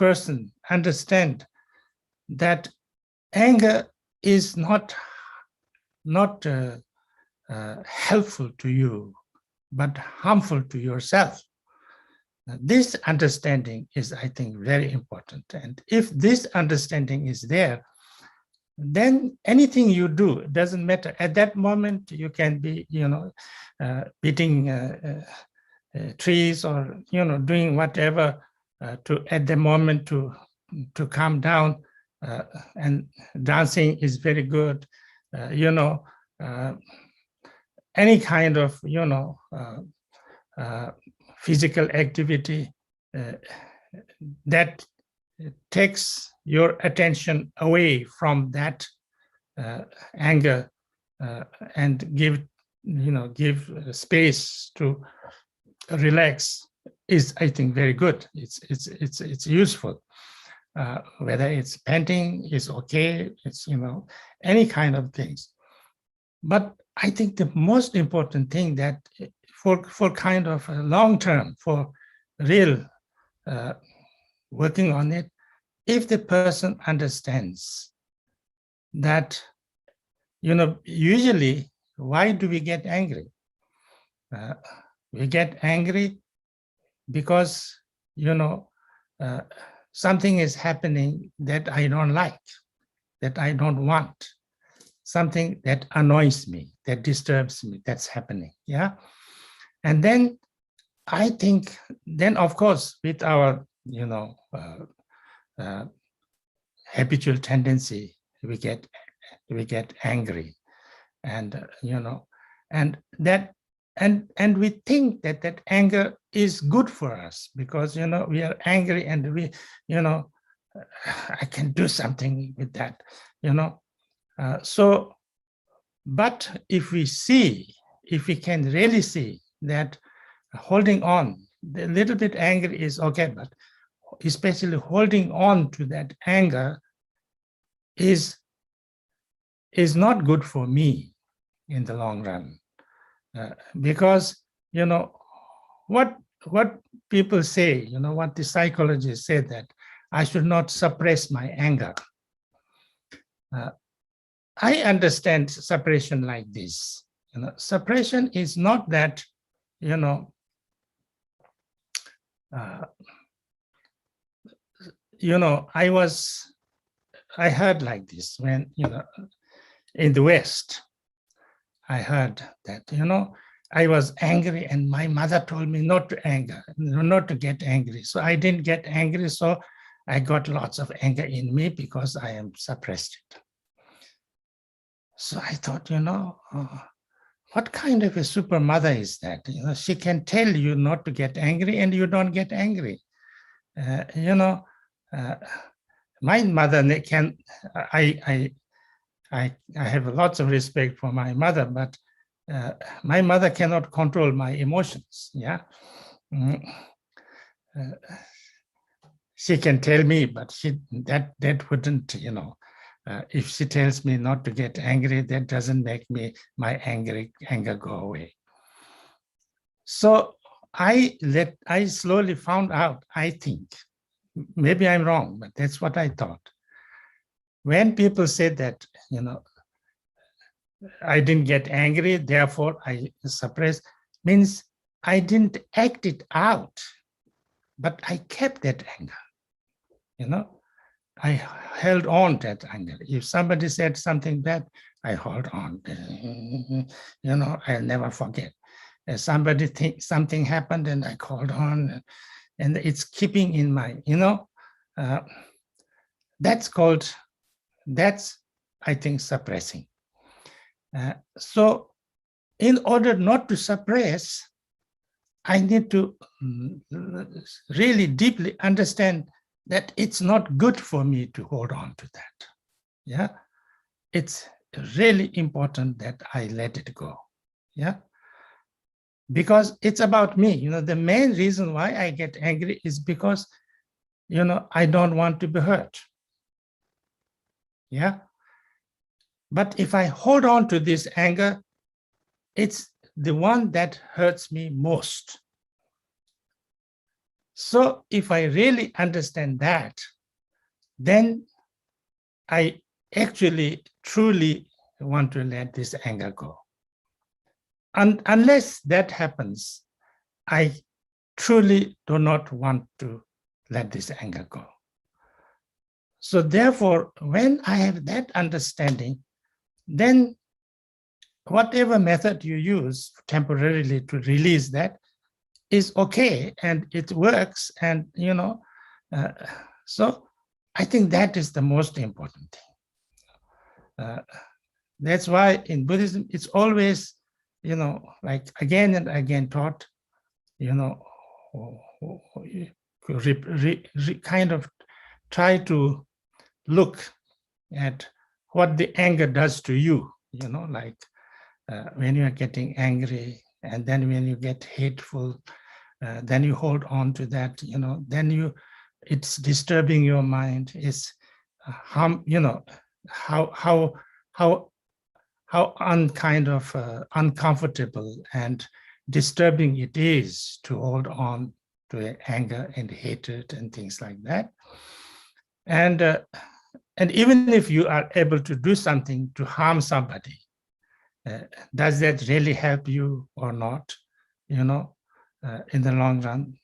person understand that anger is not helpful to you, but harmful to yourself. This understanding is, I think, very important. And if this understanding is there, then anything you do, it doesn't matter. At that moment, you can be, beating trees or, doing whatever at the moment to calm down. And dancing is very good. Any kind of, physical activity that takes your attention away from that anger and give space to relax is, I think, very good. It's useful. Whether it's painting is okay. It's any kind of things. But I think the most important thing that for kind of a long term, for real working on it, if the person understands that, usually, why do we get angry? We get angry because, something is happening that I don't like, that I don't want, something that annoys me, that disturbs me, that's happening, yeah? And then I think, then of course, with our, habitual tendency, we get angry, and and we think that anger is good for us because we are angry and we I can do something with that, so, but if we can really see that holding on, a little bit angry is okay, but especially holding on to that anger is not good for me in the long run, because what people say, what the psychologists say, that I should not suppress my anger. I understand suppression like this. Suppression is not that I heard like this when, in the West, I heard that, I was angry and my mother told me not to get angry. So I didn't get angry. So I got lots of anger in me because I am suppressed it. So I thought, what kind of a super mother is that? She can tell you not to get angry and you don't get angry. My mother can, I have lots of respect for my mother, but my mother cannot control my emotions. Yeah, she can tell me, but that wouldn't, if she tells me not to get angry, that doesn't make my anger go away. So I slowly found out, I think, maybe I'm wrong, but that's what I thought. When people say that, I didn't get angry, therefore I suppressed, means I didn't act it out, but I kept that anger, I held on to that anger. If somebody said something bad, I hold on, I'll never forget. If somebody thinks something happened and I called on, and it's keeping in my, that's, I think, suppressing. So in order not to suppress, I need to really deeply understand that it's not good for me to hold on to that. Yeah, it's really important that I let it go. Yeah, because it's about me. The main reason why I get angry is because, I don't want to be hurt. Yeah, but if I hold on to this anger, it's the one that hurts me most. So if I really understand that, then I actually truly want to let this anger go. And unless that happens, I truly do not want to let this anger go. So therefore, when I have that understanding, then whatever method you use temporarily to release that is okay, and it works. And, so I think that is the most important thing. That's why in Buddhism, it's always, like again and again taught, kind of try to look at what the anger does to you, like when you are getting angry, and then when you get hateful, then you hold on to that, then it's disturbing your mind. It's how uncomfortable and disturbing it is to hold on to anger and hatred and things like that. And even if you are able to do something to harm somebody, does that really help you or not? In the long run,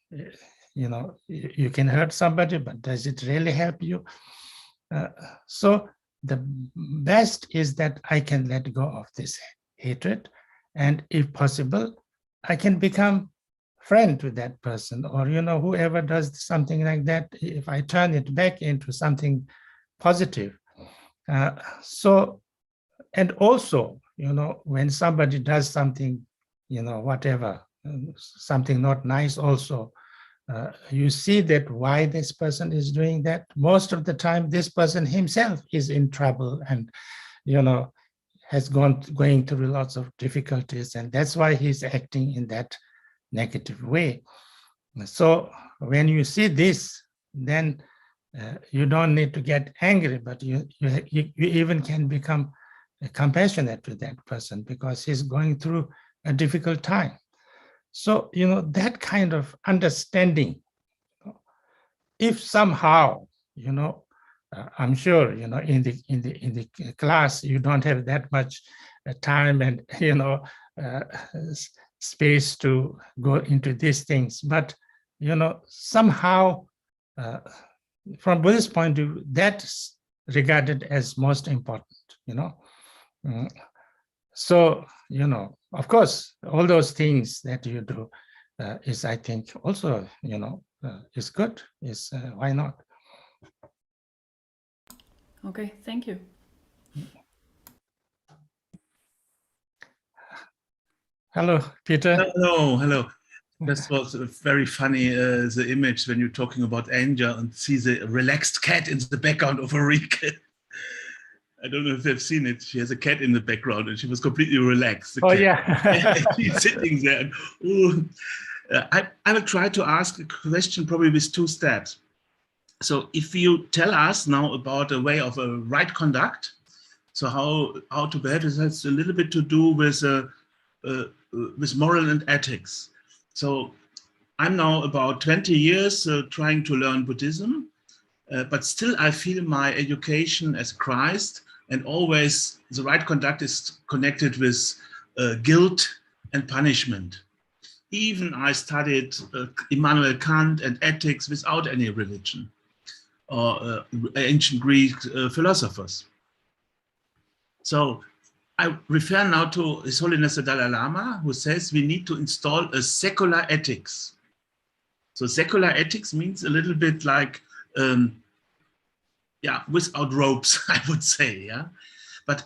you can hurt somebody, but does it really help you? So the best is that I can let go of this hatred, and if possible, I can become friend to that person, or whoever does something like that, if I turn it back into something positive. So, and also, when somebody does something, whatever, something not nice also, you see that why this person is doing that. Most of the time, this person himself is in trouble and, has going through lots of difficulties, and that's why he's acting in that negative way. So when you see this, then you don't need to get angry, but you even can become compassionate to that person because he's going through a difficult time. So, that kind of understanding, if somehow, I'm sure, in the class, you don't have that much time and, space to go into these things, but, somehow, from Buddhist point of view, that's regarded as most important, So, of course, all those things that you do is, I think, also, is good. Is why not? Okay, thank you. Hello, Peter. Hello. This was very funny, the image when you're talking about anger and see the relaxed cat in the background of Ulrike. I don't know if you've seen it. She has a cat in the background and she was completely relaxed. The cat. Yeah. She's sitting there. And, I will try to ask a question probably with two steps. So if you tell us now about a way of a right conduct, so how to behave, it has a little bit to do with moral and ethics. So I'm now about 20 years trying to learn Buddhism, but still I feel my education as Christ, and always the right conduct is connected with guilt and punishment. Even I studied Immanuel Kant and ethics without any religion or ancient Greek philosophers. So I refer now to His Holiness the Dalai Lama, who says we need to install a secular ethics. So secular ethics means a little bit like, without ropes, I would say, yeah. But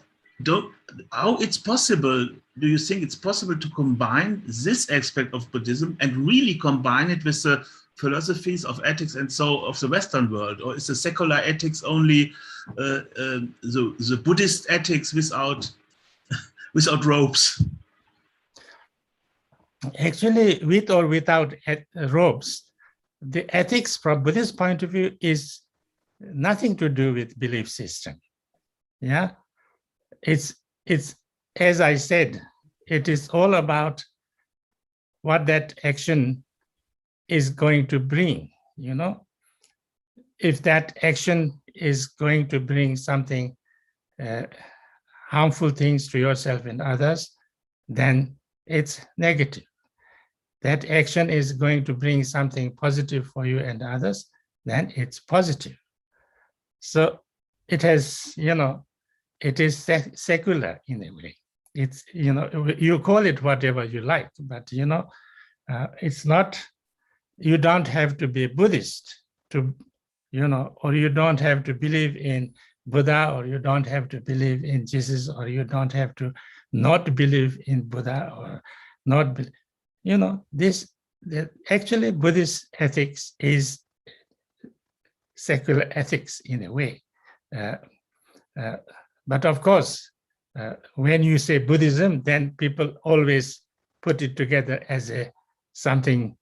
how it's possible, do you think it's possible to combine this aspect of Buddhism and really combine it with the philosophies of ethics and so of the Western world? Or is the secular ethics only the Buddhist ethics without ropes? Actually, with or without ropes, the ethics from Buddhist point of view is nothing to do with belief system. Yeah, it's as I said, it is all about what that action is going to bring, if that action is going to bring something harmful things to yourself and others, then it's negative. That action is going to bring something positive for you and others, then it's positive. So it has, it is secular in a way. It's, you call it whatever you like, but, it's not, you don't have to be a Buddhist to, or you don't have to believe in Buddha, or you don't have to believe in Jesus, or you don't have to not believe in Buddha, or not, actually Buddhist ethics is secular ethics in a way. But of course, when you say Buddhism, then people always put it together as a something,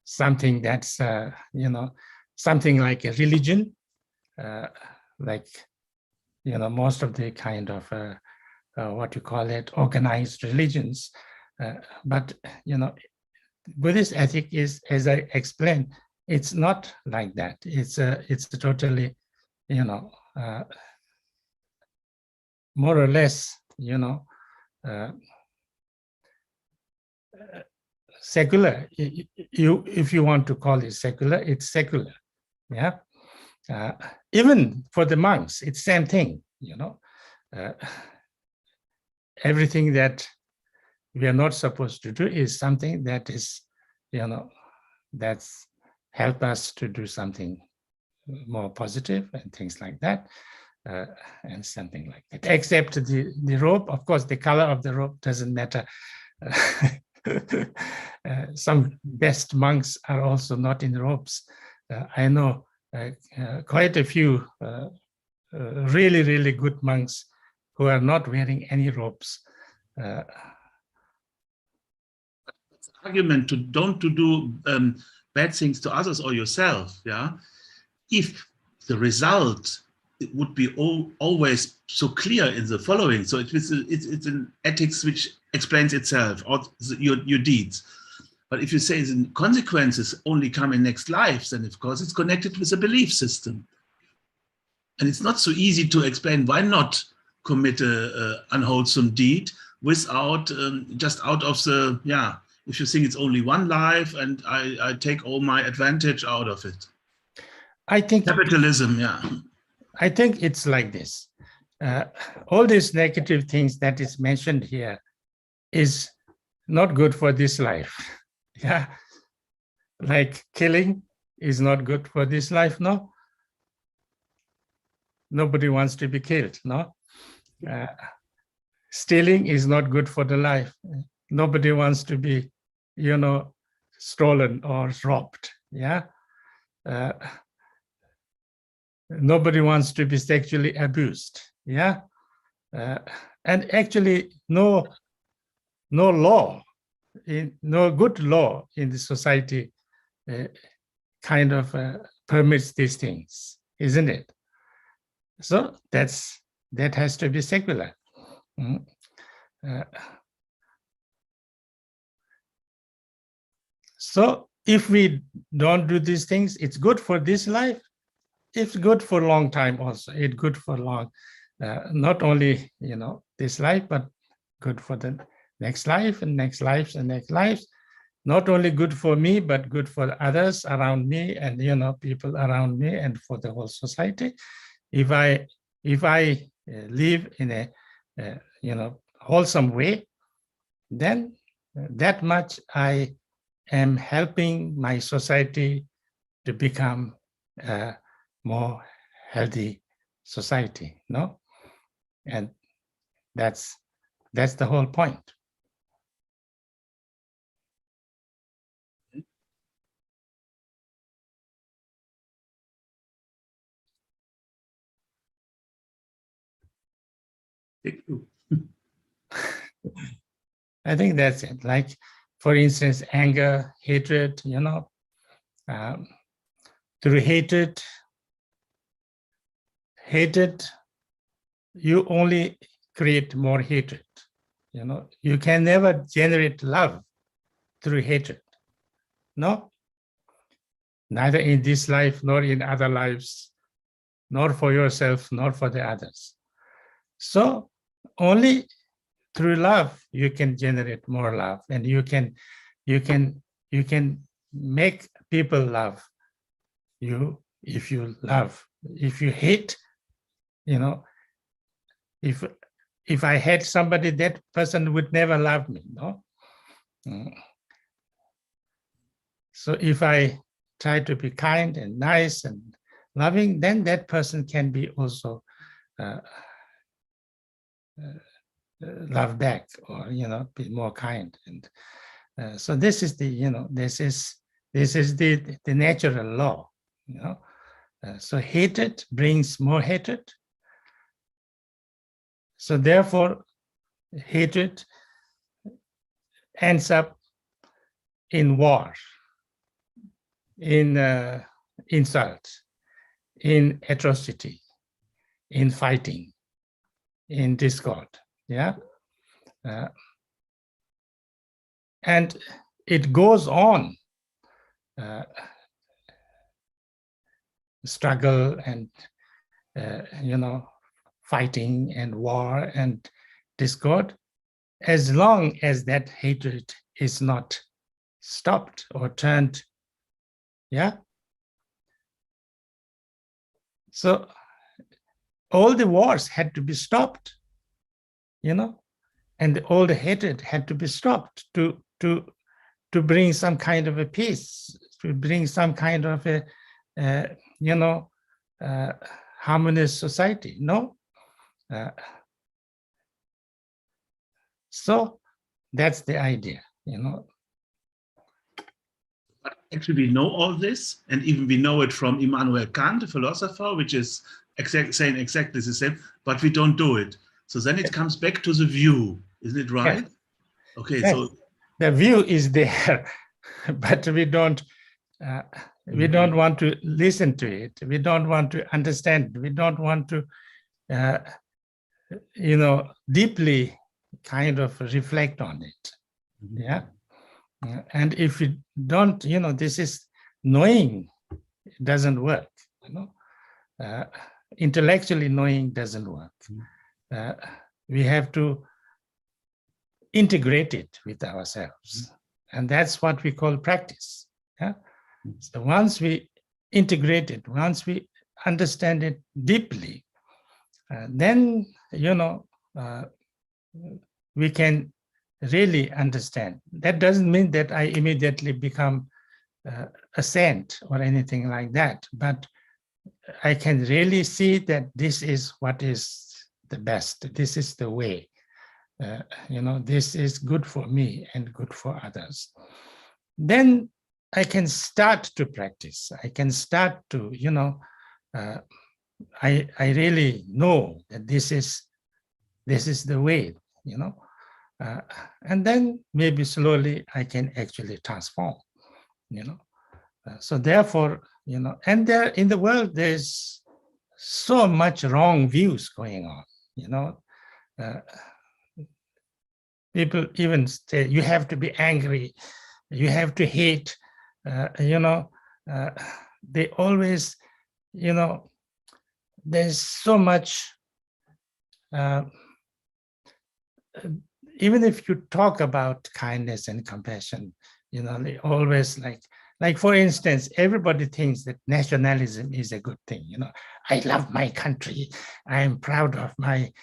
something that's, something like a religion, like, most of the kind of, what you call it, organized religions. But, Buddhist ethic is, as I explained, it's not like that. It's totally, more or less, secular. If you want to call it secular, it's secular. Yeah. Even for the monks, it's same thing. Everything that we are not supposed to do is something that is, that's help us to do something more positive and things like that, and something like that. Except the robe, of course, the color of the robe doesn't matter. Some best monks are also not in robes. I know quite a few really, really good monks who are not wearing any robes. Argument to don't to do bad things to others or yourself, yeah. If the result it would be always so clear in the following, so it's an ethics which explains itself or your deeds. But if you say the consequences only come in next lives, then of course it's connected with a belief system, and it's not so easy to explain why not commit a unwholesome deed without just out of the if you think it's only one life and I take all my advantage out of it. I think capitalism, I think it's like this. All these negative things that is mentioned here is not good for this life. Yeah, like killing is not good for this life, no? Nobody wants to be killed, no? Stealing is not good for the life. Nobody wants to be, stolen or robbed, yeah? Nobody wants to be sexually abused, yeah? And actually, no law, no good law in the society kind of permits these things, isn't it? So that has to be secular. So if we don't do these things, it's good for this life. It's good for a long time also. It's good for long, not only this life, but good for the next life and next lives and next lives. Not only good for me, but good for others around me and people around me and for the whole society. If I live in a wholesome way, then that much I am helping my society to become a more healthy society, no? And that's the whole point. I think that's it. Like, for instance, anger, hatred, through hatred, you only create more hatred. You can never generate love through hatred. No, neither in this life nor in other lives, nor for yourself, nor for the others. So only through love you can generate more love, and you can make people love you if you love. If you hate, if I hate somebody, that person would never love me. No. So if I try to be kind and nice and loving, then that person can be also love back, or be more kind. And so this is the this is the natural law. So hatred brings more hatred. So therefore, hatred ends up in war, in insult, in atrocity, in fighting, in discord. Yeah. And it goes on, struggle and fighting and war and discord, as long as that hatred is not stopped or turned. Yeah. So all the wars had to be stopped, and all the hatred had to be stopped to bring some kind of a peace, to bring some kind of a harmonious society. No. So that's the idea. But actually, we know all this, and even we know it from Immanuel Kant, a philosopher, which is saying exactly the same, but we don't do it. So then it comes back to the view, isn't it right? Yes. Okay, yes. So the view is there, but we don't want to listen to it. We don't want to understand. We don't want to, deeply kind of reflect on it. Yeah. And if we don't, this is knowing doesn't work. Intellectually knowing doesn't work. We have to integrate it with ourselves, and that's what we call practice. Yeah. So once we integrate it, once we understand it deeply, then we can really understand. That doesn't mean that I immediately become a saint or anything like that, but I can really see that this is what is the best. This is the way. This is good for me and good for others. Then I can start to practice. I can start to, I really know that this is the way, and then maybe slowly I can actually transform, so therefore, and there in the world, there's so much wrong views going on, people even say you have to be angry, you have to hate, they always, there's so much, even if you talk about kindness and compassion, they always like for instance, everybody thinks that nationalism is a good thing. I love my country. I am proud of my,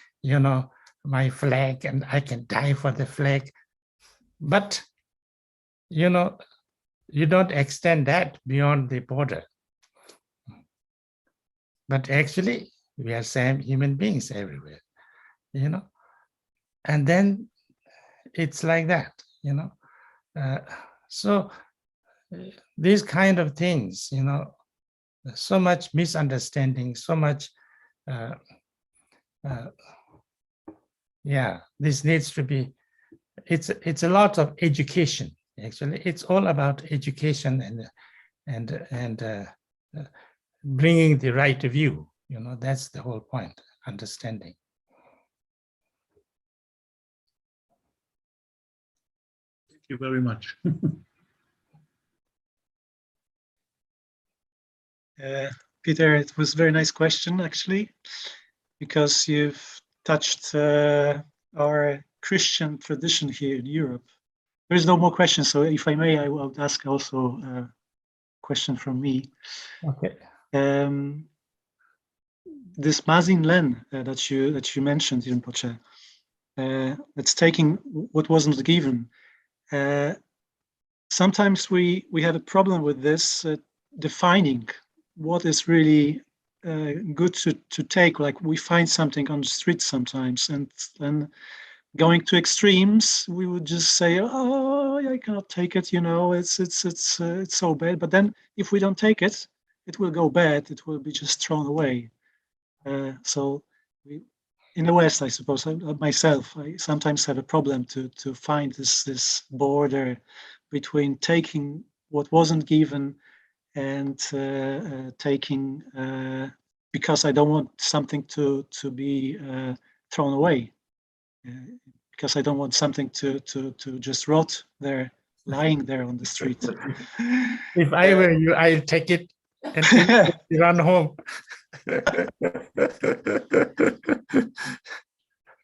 my flag, and I can die for the flag. But, you don't extend that beyond the border. But actually, we are same human beings everywhere, and then it's like that, so these kind of things, so much misunderstanding, so much, this needs to be, it's a lot of education, actually. It's all about education and bringing the right view, that's the whole point, understanding. you very much. Peter, it was a very nice question, actually, because you've touched our Christian tradition here in Europe. There's no more questions, so if I may, I will ask also a question from me. Okay. This Mazin Len that you mentioned, Rinpoche, that's taking what wasn't given. Sometimes we have a problem with this defining what is really good to take. Like we find something on the street sometimes, and then going to extremes, we would just say, "Oh, I cannot take it." You know, it's so bad. But then, if we don't take it, it will go bad. It will be just thrown away. So, in the West, I suppose myself, I sometimes have a problem to find this border between taking what wasn't given and taking because I don't want something to be thrown away, because I don't want something to just rot there, lying there on the street. If I were you, I'll take it and run home.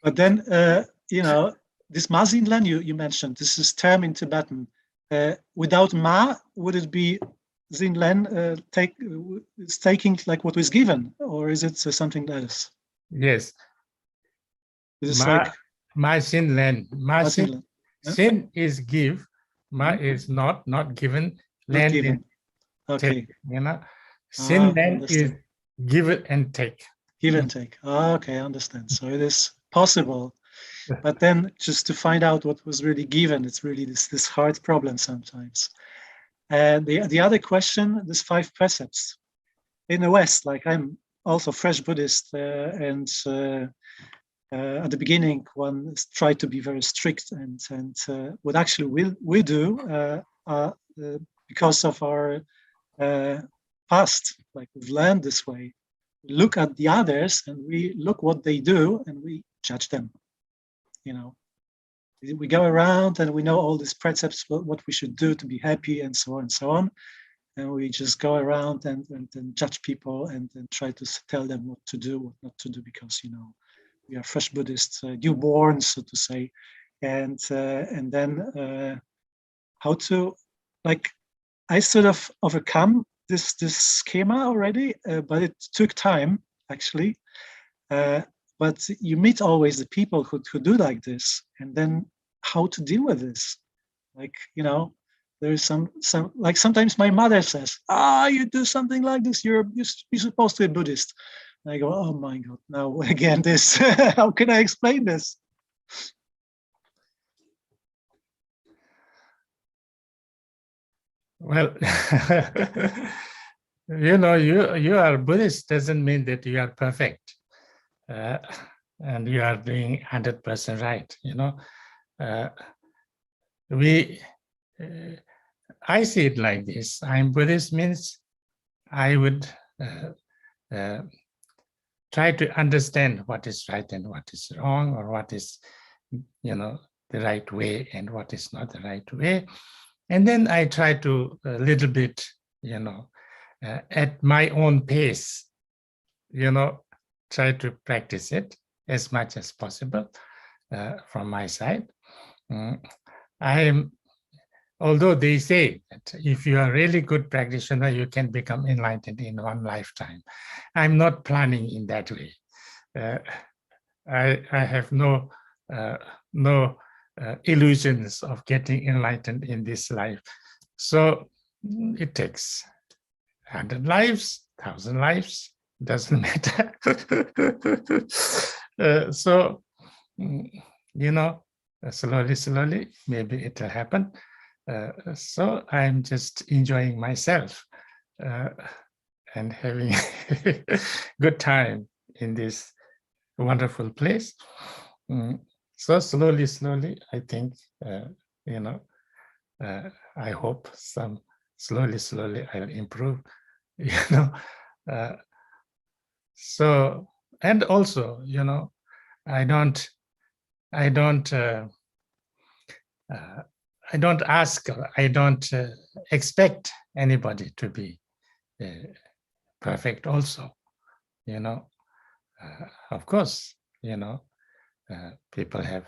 But then, this Ma Xin Len you mentioned, this is term in Tibetan. Without Ma, would it be Xin Len it's taking like what was given, or is it something else? Yes. Is Ma Xin Len. Len. Sin is give. Ma is not given. Not given. Okay. Take, Sin Len is give it and take. Give and take. Okay, I understand. So it is possible, but then just to find out what was really given, it's really this hard problem sometimes. And the other question, this 5 precepts in the West, like I'm also fresh Buddhist, and at the beginning one tried to be very strict, and what actually we do because of our past, like we've learned this way, we look at the others and we look what they do and we judge them. We go around and we know all these precepts, what we should do to be happy, and so on and so on. And we just go around and judge people and try to tell them what to do, what not to do, because we are fresh Buddhists, newborns, so to say, and then how to, like, I sort of overcome this schema already, but it took time actually. But you meet always the people who do like this, and then how to deal with this, like there's some like sometimes my mother says, you do something like this, you're supposed to be a Buddhist. And I go, oh my God, now again this. How can I explain this? Well, you are Buddhist doesn't mean that you are perfect, and you are doing 100% right. I see it like this. I'm Buddhist means I would try to understand what is right and what is wrong, or what is, the right way and what is not the right way. And then I try to a little bit, at my own pace, try to practice it as much as possible from my side. Although they say that if you are a really good practitioner, you can become enlightened in one lifetime. I'm not planning in that way. I have no illusions of getting enlightened in this life. So it takes 100 lives, 1,000 lives, doesn't matter. Slowly, maybe it will happen. So I'm just enjoying myself and having a good time in this wonderful place. So slowly, I think, I hope slowly I'll improve, so, and also, I I don't ask, I don't expect anybody to be perfect also, you know. Of course, you know, people have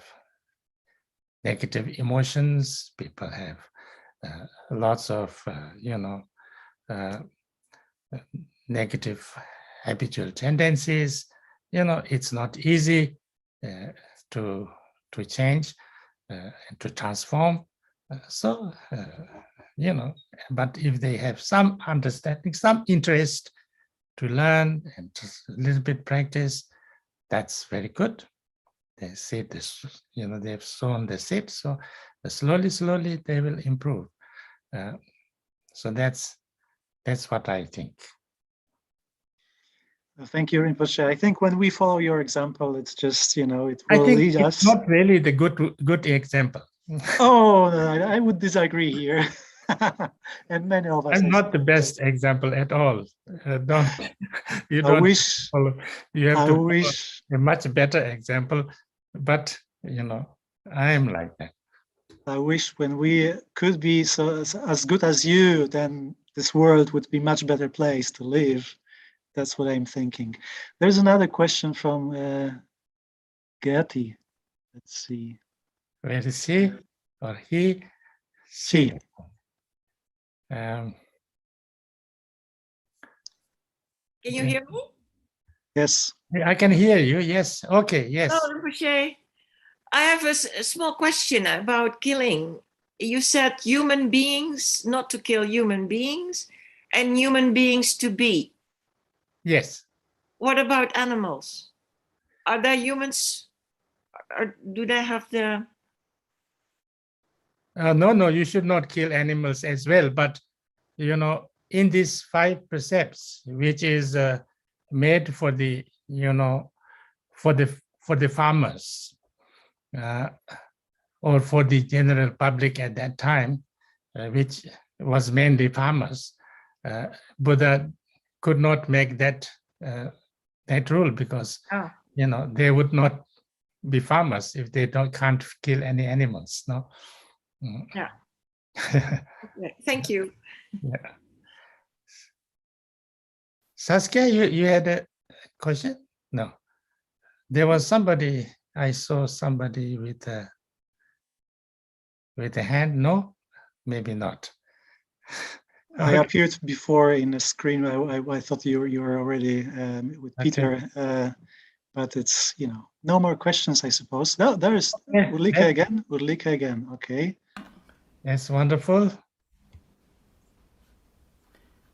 negative emotions, people have lots of, you know, negative habitual tendencies. You know, it's not easy to change and to transform. You know, but if they have some understanding, some interest to learn and just a little bit practice, that's very good. They see this, you know, they've sown the seed, so slowly they will improve. So that's what I think. Thank you, Rinpoche. I think when we follow your example, it's just, you know, it will I think lead it's us. not really the good example. Oh, no, I would disagree here. And many of us. I'm I not the suppose. best example at all. Don't you I don't wish. follow. You have I to follow wish. a much better example. But you know, I'm like that. I wish when we could be so as good as you, then this world would be much better place to live. That's what I'm thinking. There's another question from Gertie. Let's see. Where is he or he? She. Can you hear me? Yes. I can hear you. Yes. Okay. Yes. Oh, Rinpoche, I have a small question about killing. You said human beings, not to kill human beings, and human beings to be. Yes. What about animals? Are they humans? Or do they have the... No, you should not kill animals as well. But, you know, in these 5 precepts, which is made for the, you know, for the farmers or for the general public at that time, which was mainly farmers, Buddha could not make that rule because, you know, they would not be farmers if they can't kill any animals. No. Yeah. Thank you. Yeah. Saskia, you had a question? No. There was somebody, I saw somebody with a hand. No, maybe not. I appeared before in the screen. I thought you were already with Peter, but it's, you know, no more questions, I suppose. No, there is Ulrike again. Ulrike again. Okay. That's wonderful.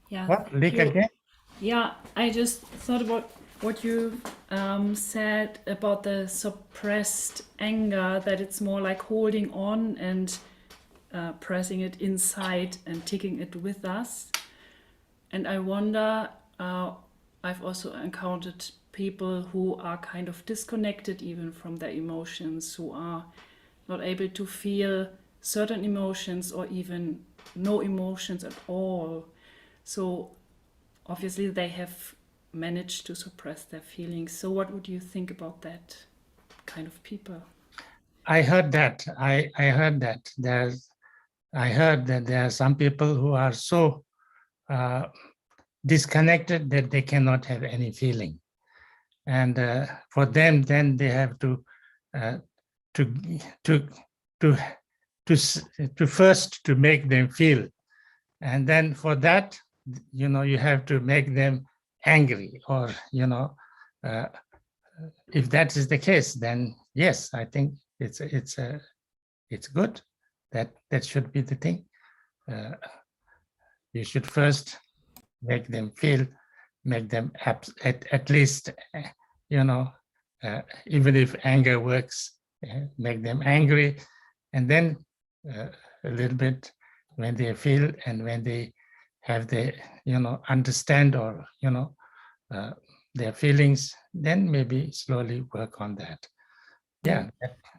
Yeah. What? Lick again? Yeah, I just thought about what you said about the suppressed anger, that it's more like holding on and pressing it inside and taking it with us. And I wonder, I've also encountered people who are kind of disconnected even from their emotions, who are not able to feel certain emotions or even no emotions at all. So obviously they have managed to suppress their feelings. So what would you think about that kind of people? I heard that. I heard that. I heard that there are some people who are so disconnected that they cannot have any feeling, and for them, then they have to first to make them feel, and then for that, you know, you have to make them angry, or you know, if that is the case, then yes, I think it's good. That should be the thing. You should first make them feel, make them at least, you know, even if anger works, make them angry, and then a little bit when they feel and when they have the, you know, understand, or you know, their feelings, then maybe slowly work on that. Yeah,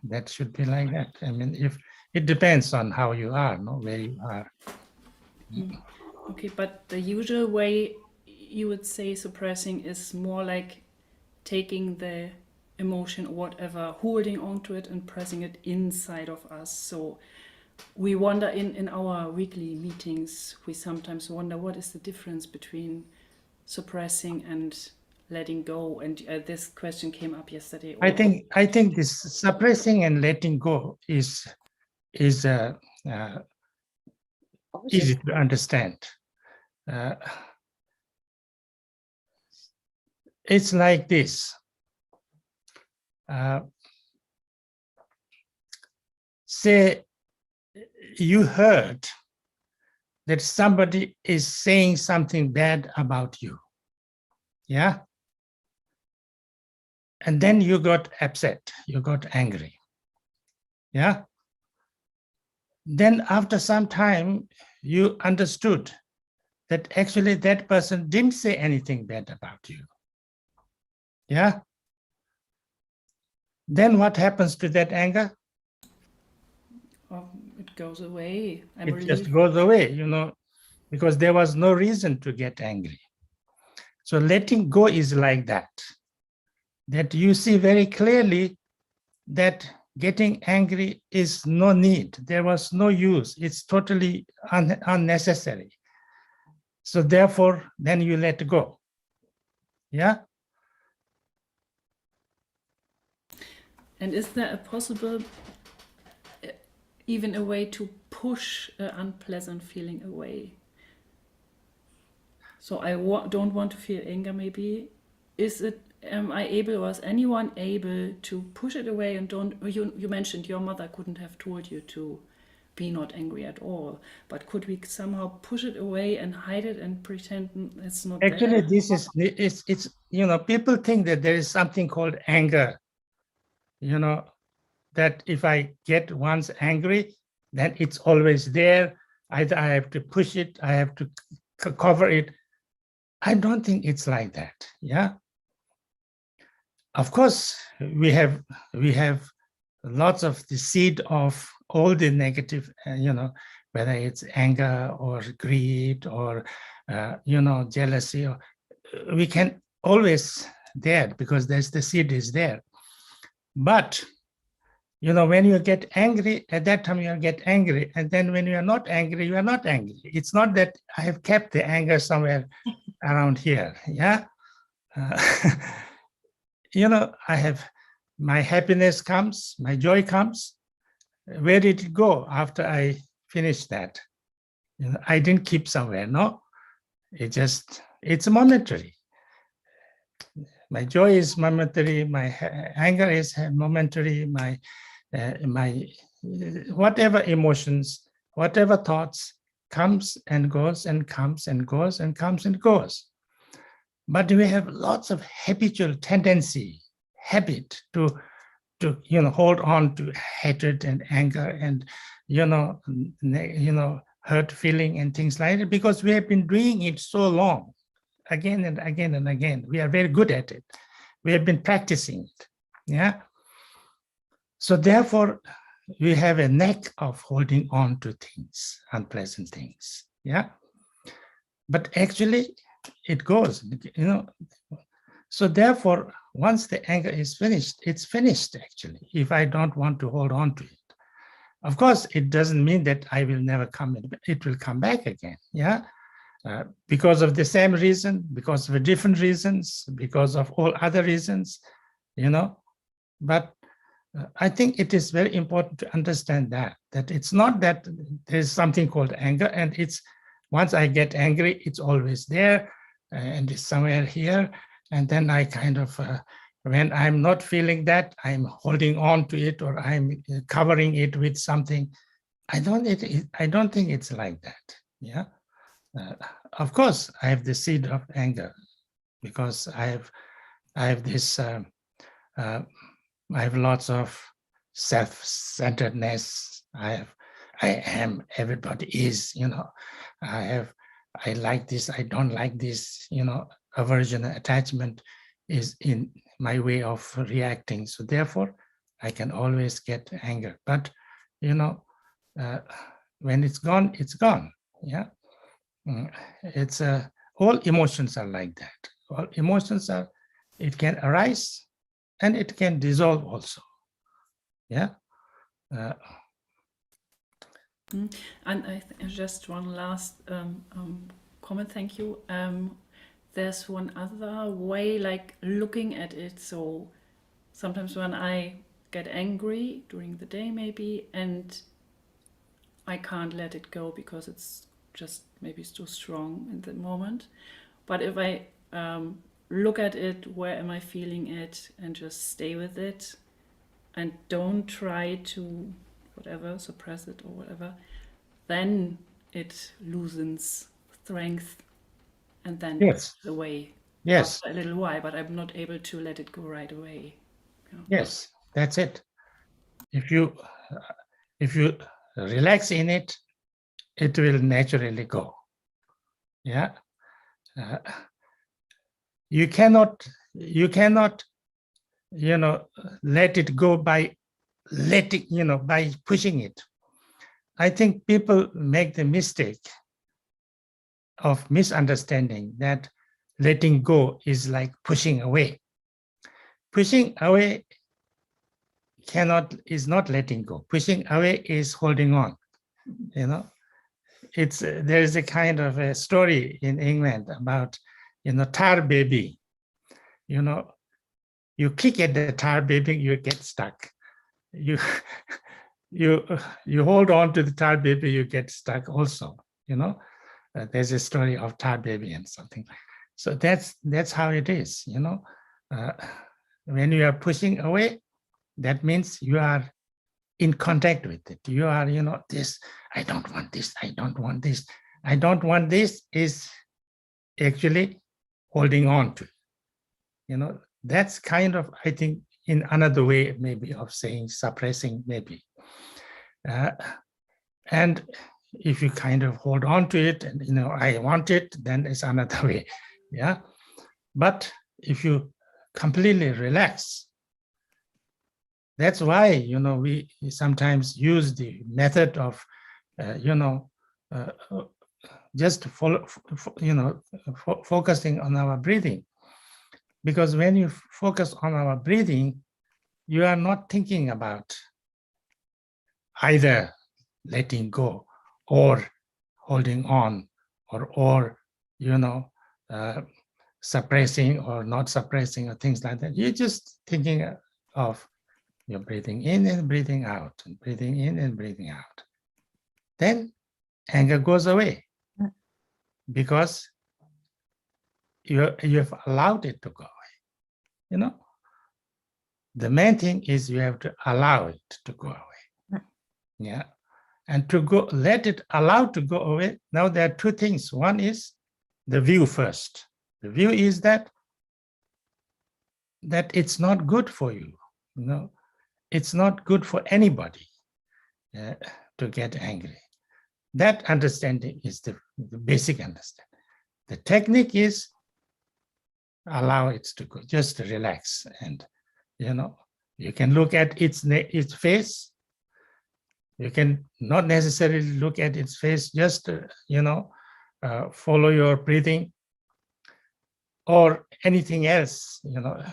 that should be like that. I mean, if it depends on how you are, no, where you are. Okay, but the usual way you would say suppressing is more like taking the emotion or whatever, holding onto it and pressing it inside of us. So we wonder in our weekly meetings, we sometimes wonder what is the difference between suppressing and letting go. And this question came up yesterday. I think this suppressing and letting go is easy to understand. It's like this. Say you heard that somebody is saying something bad about you. Yeah. And then you got upset, you got angry. Yeah. Then after some time, you understood that actually that person didn't say anything bad about you. Yeah. Then what happens to that anger? It goes away. It just goes away, because there was no reason to get angry. So letting go is like that. That you see very clearly that getting angry is no need. There was no use. It's totally unnecessary. So therefore, then you let go. Yeah. And is there a possible, even a way to push an unpleasant feeling away? So I don't want to feel anger, maybe. Am I able, or is anyone able to push it away and you mentioned your mother couldn't have told you to be not angry at all, but could we somehow push it away and hide it and pretend it's not Actually, there? it's people think that there is something called anger, that if I get once angry, then it's always there. Either I have to push it, I have to cover it. I don't think it's like that. Yeah. Of course, we have lots of the seed of all the negative, whether it's anger or greed or, jealousy. We can always there because the seed is there. But, when you get angry, at that time you get angry. And then when you are not angry, you are not angry. It's not that I have kept the anger somewhere around here. Yeah. I have my happiness comes, my joy comes. Where did it go after I finished that? I didn't keep somewhere, no. It's momentary. My joy is momentary, my anger is momentary, my whatever emotions, whatever thoughts comes and goes and comes and goes and comes and goes. But we have lots of habitual habit to hold on to hatred and anger and hurt feeling and things like that, because we have been doing it so long, again and again and again. We are very good at it. We have been practicing it. Yeah. So therefore, we have a knack of holding on to things, unpleasant things. Yeah. But actually, it goes, So therefore, once the anger is finished, it's finished actually, if I don't want to hold on to it. Of course, it doesn't mean that I will never come in, it will come back again, yeah? Because of the same reason, because of different reasons, because of all other reasons, But I think it is very important to understand that it's not that there's something called anger and it's, once I get angry, it's always there and it's somewhere here. And then I kind of, when I'm not feeling that, I'm holding on to it or I'm covering it with something. I don't think it's like that. Yeah. Of course, I have the seed of anger because I have this. I have lots of self-centeredness. I am. Everybody is. I like this. I don't like this. Aversion, attachment is in my way of reacting. So therefore, I can always get anger. But, when it's gone, it's gone. Yeah. It's all emotions are like that. All emotions are, it can arise and it can dissolve also. Yeah. And just one last comment, thank you. There's one other way, like looking at it. So sometimes when I get angry during the day maybe, and I can't let it go because it's just maybe it's too strong in the moment. But if I look at it, where am I feeling it, and just stay with it and don't try to whatever, suppress it or whatever, then it loosens strength, and then Yes. the way. Yes. After a little while, but I'm not able to let it go right away. Yes, that's it. If you relax in it, it will naturally go. Yeah. You cannot, let it go by letting, by pushing it. I think people make the mistake of misunderstanding that letting go is like pushing away. Pushing away is not letting go. Pushing away is holding on. There is a kind of a story in England about, tar baby. You kick at the tar baby, you get stuck. You hold on to the tar baby, you get stuck also. There's a story of tar baby and something. So that's how it is. When you are pushing away, that means you are in contact with it. You are, this, I don't want this, I don't want this. I don't want this is actually holding on to it. That's kind of, I think, in another way maybe of saying suppressing maybe. And if you kind of hold on to it and, I want it, then it's another way. Yeah. But if you completely relax, that's why, we sometimes use the method of, just focusing on our breathing. Because when you focus on our breathing, you are not thinking about either letting go or holding on or suppressing or not suppressing or things like that. You're just thinking of your breathing in and breathing out, and breathing in and breathing out. Then anger goes away because you have allowed it to go away. The main thing is you have to allow it to go away. Yeah. And to allow to go away. Now there are two things. One is the view first. The view is that it's not good for you. It's not good for anybody to get angry. That understanding is the basic understanding. The technique is allow it to go, just relax. And, you can look at its face. You can not necessarily look at its face, just, follow your breathing or anything else.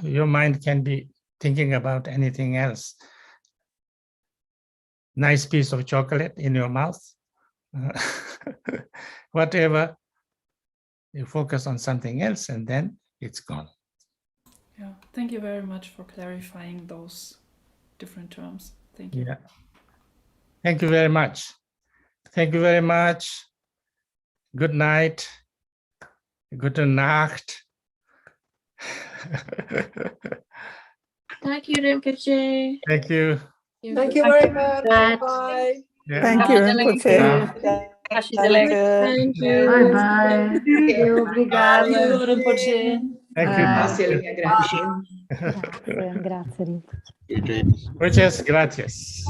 Your mind can be thinking about anything else. Nice piece of chocolate in your mouth. Whatever, you focus on something else and then it's gone. Yeah, thank you very much for clarifying those different terms. Thank you. Yeah. Thank you very much. Thank you very much. Good night. Gute Nacht. Thank you, Rinpoche. Thank you. Thank you very much. Bye. Yeah. Thank you, Rinpoche. Thank you. Bye-bye. Obrigada. Thank you. Célia, grazie. Grazie, Rinpoche. Muchas gracias.